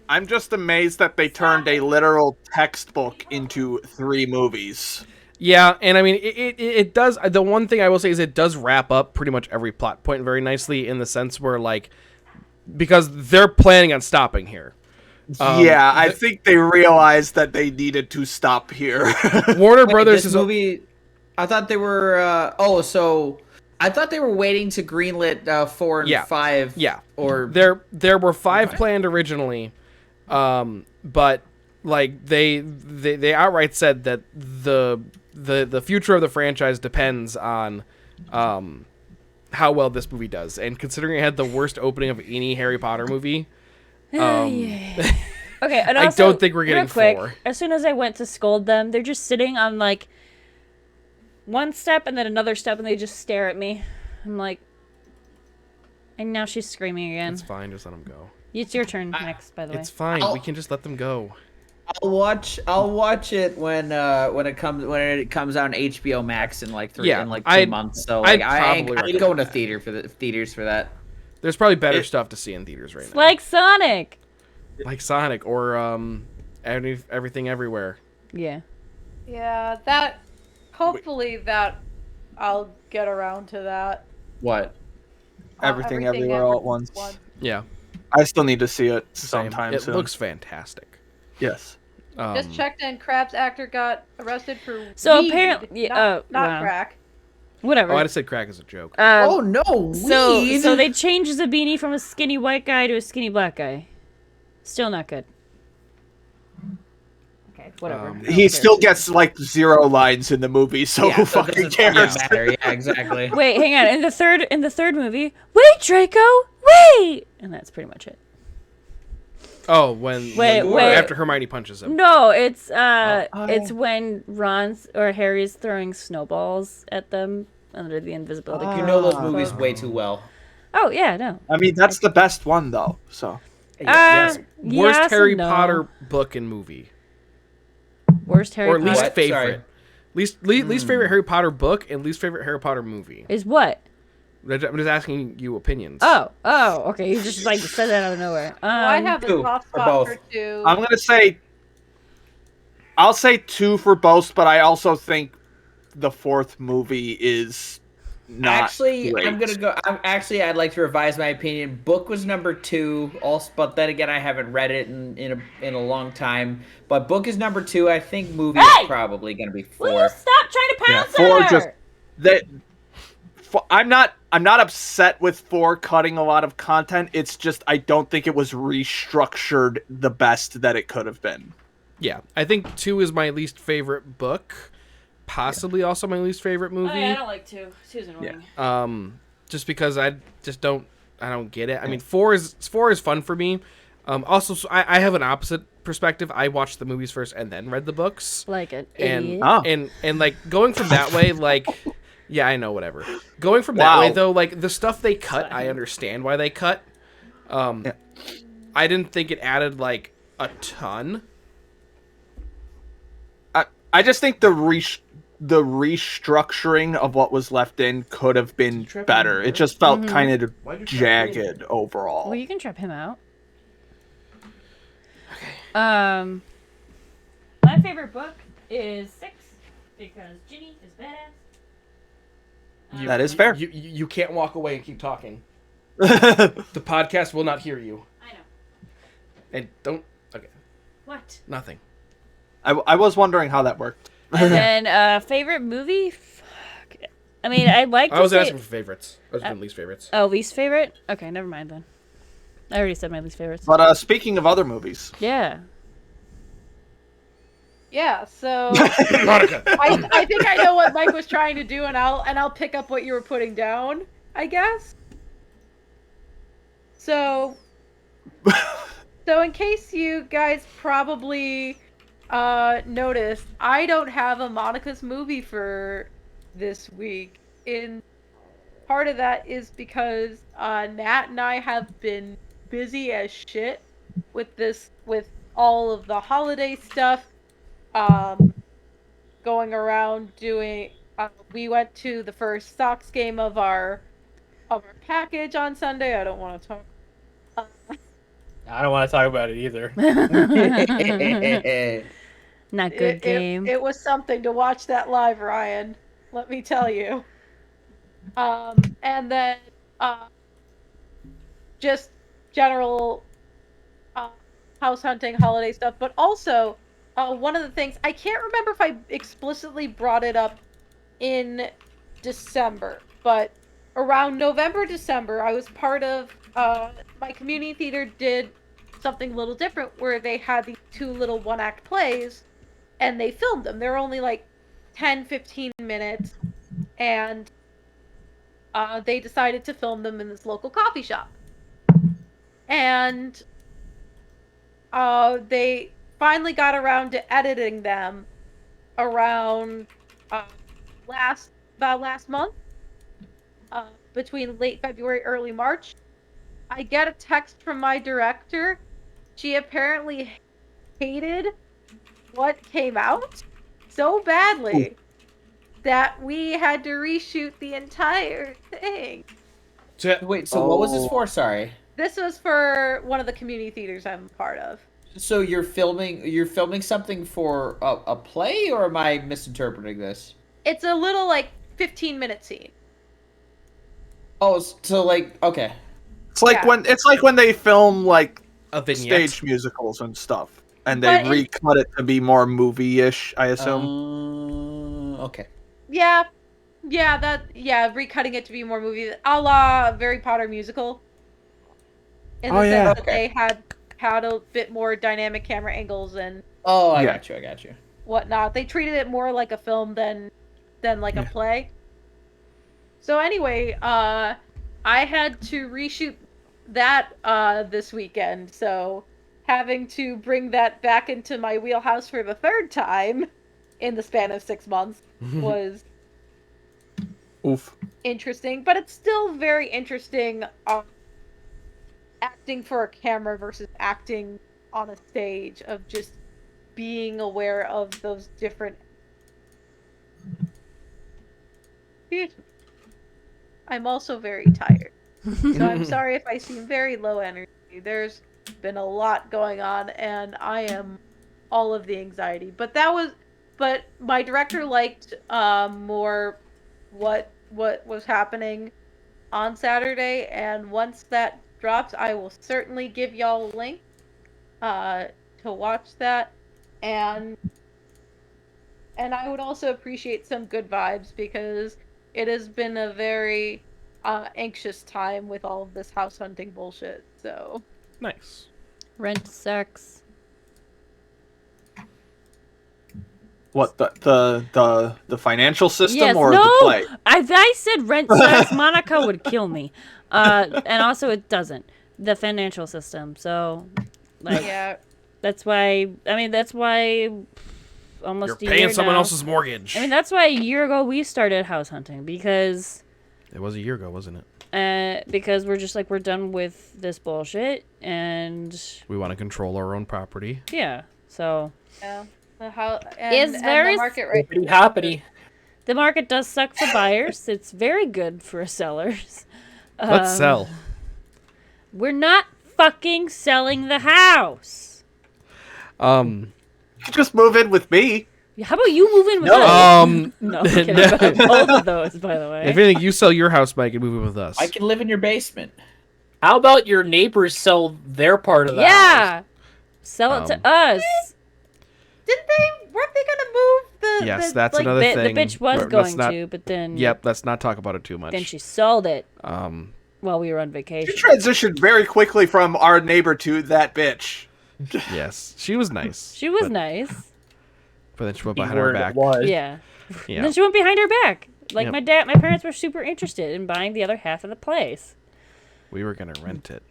I'm just amazed that they turned a literal textbook into 3 movies. Yeah, and I mean, it does. The one thing I will say is it does wrap up pretty much every plot point very nicely in the sense where, like, because they're planning on stopping here. Um, I think they realized that they needed to stop here. Warner Wait, Brothers this is movie. I thought they were. I thought they were waiting to greenlit 4 and Yeah. 5. Yeah. Or There were 5 planned originally, but like they outright said that the future of the franchise depends on how well this movie does, and considering it had the worst opening of any Harry Potter movie, Okay, and I also, don't think we're getting real quick, 4. as soon as I went to scold them, they're just sitting on like one step and then another step, and they just stare at me. I'm like, and now she's screaming again. It's fine, just let them go. It's your turn next, by the way. It's fine. I'll- We can just let them go. I'll watch it when it comes out on HBO Max in like 2 months. So I'd like I ain't probably going to theaters for that. There's probably better stuff to see in theaters right It's now, like Sonic. like Sonic or Everything Everywhere. Yeah. Yeah, that. Hopefully that. I'll get around to that. What? Everything Everywhere All at Once. Yeah, I still need to see it same. sometime It soon. looks fantastic. Yes. Just checked in. Krabs actor got arrested for So weed, apparently, not wow. crack. Whatever. Oh, I just said crack as a joke. Oh no, weed. So they changed Zabini from a skinny white guy to a skinny black guy. Still not good. Okay, whatever. He still gets like 0 lines in the movie, so who so fucking doesn't cares? matter. Yeah, exactly. Wait, hang on. In the third movie, wait, Draco, wait, and that's pretty much it. Oh, when after Hermione punches him. No, it's when Ron's or Harry's throwing snowballs at them under the invisibility. You know those movies way too well. Oh yeah, no. I mean, that's the best one though. So Yes. Worst yes Harry and no. Potter book and movie, Worst Harry or Potter least What? favorite. Least favorite Harry Potter book and least favorite Harry Potter movie. is what? I'm just asking you opinions. Oh, okay. You just like said that out of nowhere. I have a two, soft or spot both. for 2. I'm gonna say, I'll say 2 for both, but I also think the 4th movie is not Actually, great. I'd like to revise my opinion. Book was number 2, also, but then again, I haven't read it in a long time. But book is number 2. I think movie is probably gonna be 4. Will you stop trying to pounce 4 on her? just that. I'm not upset with 4 cutting a lot of content. It's just I don't think it was restructured the best that it could have been. Yeah, I think 2 is my least favorite book, possibly also my least favorite movie. Oh, yeah, I don't like 2. 2's annoying. Just because I don't get it. I mean, 4 is fun for me. Also, so I have an opposite perspective. I watched the movies first and then read the books. Like an And idiot. and like going from that way, like yeah, I know, whatever. Going from that way though, like the stuff they cut, I understand why they cut. I didn't think it added like a ton. I just think the restructuring of what was left in could have been better. It just felt kind of jagged overall. Well, you can trap him out. Okay. My favorite book is 6 because Ginny is badass. That is fair. You can't walk away and keep talking. The podcast will not hear you. I know. And don't. Okay. What? Nothing. I was wondering how that worked. And then favorite movie? Fuck. I mean, I'd like to I was say... asking for favorites. I was doing least favorites. Oh, least favorite? Okay, never mind then. I already said my least favorites. But speaking of other movies, Yeah. Yeah, so Monica. I think I know what Mike was trying to do, and I'll pick up what you were putting down, I guess. So in case you guys probably noticed, I don't have a Monica's movie for this week. In part of that is because Nat and I have been busy as shit with all of the holiday stuff. Going around doing we went to the first Sox game of our package on Sunday. I don't want to talk. I don't want to talk about it either. Not good game. It was something to watch that live, Ryan. Let me tell you. And then just general house hunting, holiday stuff, but also one of the things, I can't remember if I explicitly brought it up in December, but around November, December, I was part of, my community theater did something a little different where they had these 2 little 1-act plays and they filmed them. They're only like 10, 15 minutes and they decided to film them in this local coffee shop. And they finally got around to editing them around last month, between late February, early March. I get a text from my director. She apparently hated what came out so badly that we had to reshoot the entire thing. Wait, so what was this for? Sorry. This was for one of the community theaters I'm a part of. So you're filming something for a play, or am I misinterpreting this? It's a little like 15-minute scene. Oh, so like, okay. it's like when they film like A vignette. stage musicals and stuff, And they But recut it to be more movie-ish, I assume. Okay. Yeah, recutting it to be more movie, a la Harry Potter musical. In Oh, the yeah. sense that Okay. they had a bit more dynamic camera angles and I Yeah. got you. whatnot. They treated it more like a film than like a play. So anyway, I had to reshoot that this weekend, so having to bring that back into my wheelhouse for the third time in the span of 6 months was Oof. interesting, but it's still very interesting acting for a camera versus acting on a stage, of just being aware of those different. I'm also very tired, so I'm sorry if I seem very low energy. There's been a lot going on, and I am all of the anxiety. But my director liked more what was happening on Saturday, and once that drops, I will certainly give y'all a link to watch that, and I would also appreciate some good vibes, because it has been a very anxious time with all of this house hunting bullshit. So Nice. Rent sucks. What, the financial system Yes, or no. the play? I said rent sucks. Monica would kill me. And also it doesn't. The financial system. So, like, yeah, that's why. I mean, that's why. Almost You're a year paying someone now. else's mortgage. I mean, that's why a year ago we started house hunting, because It was a year ago, wasn't it? because we're just like, we're done with this bullshit, and We want to control our own property. yeah. So yeah. It's very the market right. Hoppity hoppity. the market does suck for buyers. It's very good for sellers. Let's sell. We're not fucking selling the house. Just move in with me. How about you move in with us? No, I'm kidding no. about both of those, by the way. If anything, you sell your house, Mike, and move in with us. I can live in your basement. How about your neighbors sell their part of the house? Yeah, sell it to us. Didn't they? Weren't they gonna move the? Yes, the, that's like, another The thing. bitch was Let's going not- to, but then Yep, let's not talk about it too much. then she sold it Um, while we were on You vacation. transitioned very quickly from our neighbor to that bitch. yes, she was nice. She was but, nice. But then she went behind her Keyword back. was. Yeah. Yeah. And then she went behind her back. Like Yep. my parents were super interested in buying the other half of the place. We were gonna rent it.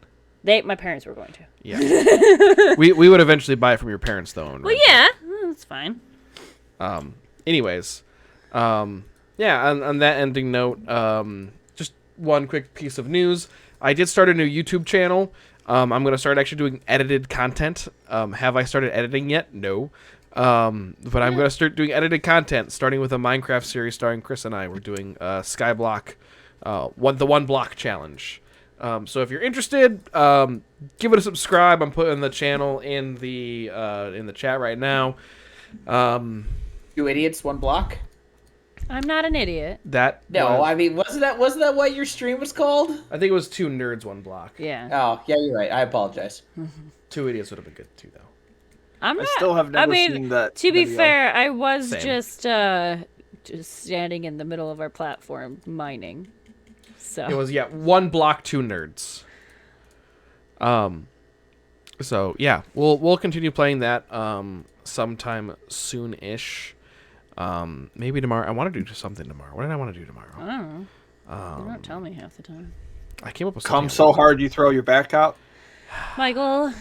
My parents were going to. Yeah. we would eventually buy it from your parents though. And Well, rent it. yeah, that's fine. Anyways, yeah. On that ending note, just one quick piece of news. I did start a new YouTube channel. I'm gonna start actually doing edited content. Have I started editing yet? No. But I'm gonna start doing edited content, starting with a Minecraft series starring Chris and I. We're doing Skyblock, the one block challenge. So if you're interested, give it a subscribe. I'm putting the channel in the chat right now. Two idiots, one block. I'm not an idiot. That No, was- I mean, wasn't that what your stream was called? I think it was two nerds, one block. Yeah. Oh, yeah, you're right. I apologize. Two idiots would have been good too, though. I'm I not. still have never seen that. To be video. fair, I was Same. just standing in the middle of our platform mining. So It was one block, two nerds. So yeah, we'll continue playing that sometime soon-ish. Maybe tomorrow. I want to do something tomorrow. What did I want to do tomorrow? I don't know. They don't tell me half the time. I came up with Come something. so hard you throw your back out. Michael,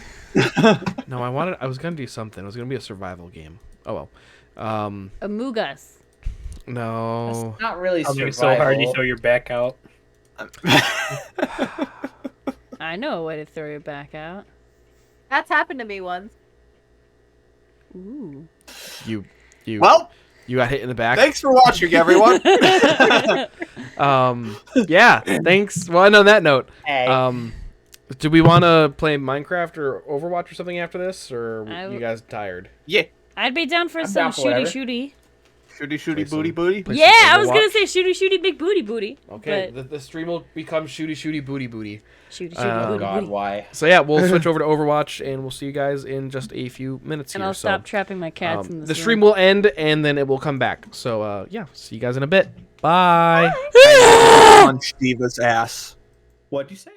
No, I was gonna do something. It was gonna be a survival game. Oh well. Among Us. No. It's not really Something survival. so hard you throw your back out. I know a way to throw your back out. That's happened to me once. Ooh. You Well, you got hit in the back. thanks for watching, everyone. Yeah. Thanks. Well, and on that note, Hey. do we want to play Minecraft or Overwatch or something after this, or I you guys tired? Yeah. I'd be down for I'm some down for whatever. shooty. Shooty, booty, booty. Play Yeah, some I was gonna Overwatch. say shooty big booty. Okay, But the stream will become shooty booty. shooty Oh, booty God, booty. why? So yeah, we'll switch over to Overwatch, and we'll see you guys in just a few minutes And here. I'll stop trapping my cats in this the stream will end, and then it will come back. So yeah, see you guys in a bit. Bye. Punch Diva's ass. What'd you say?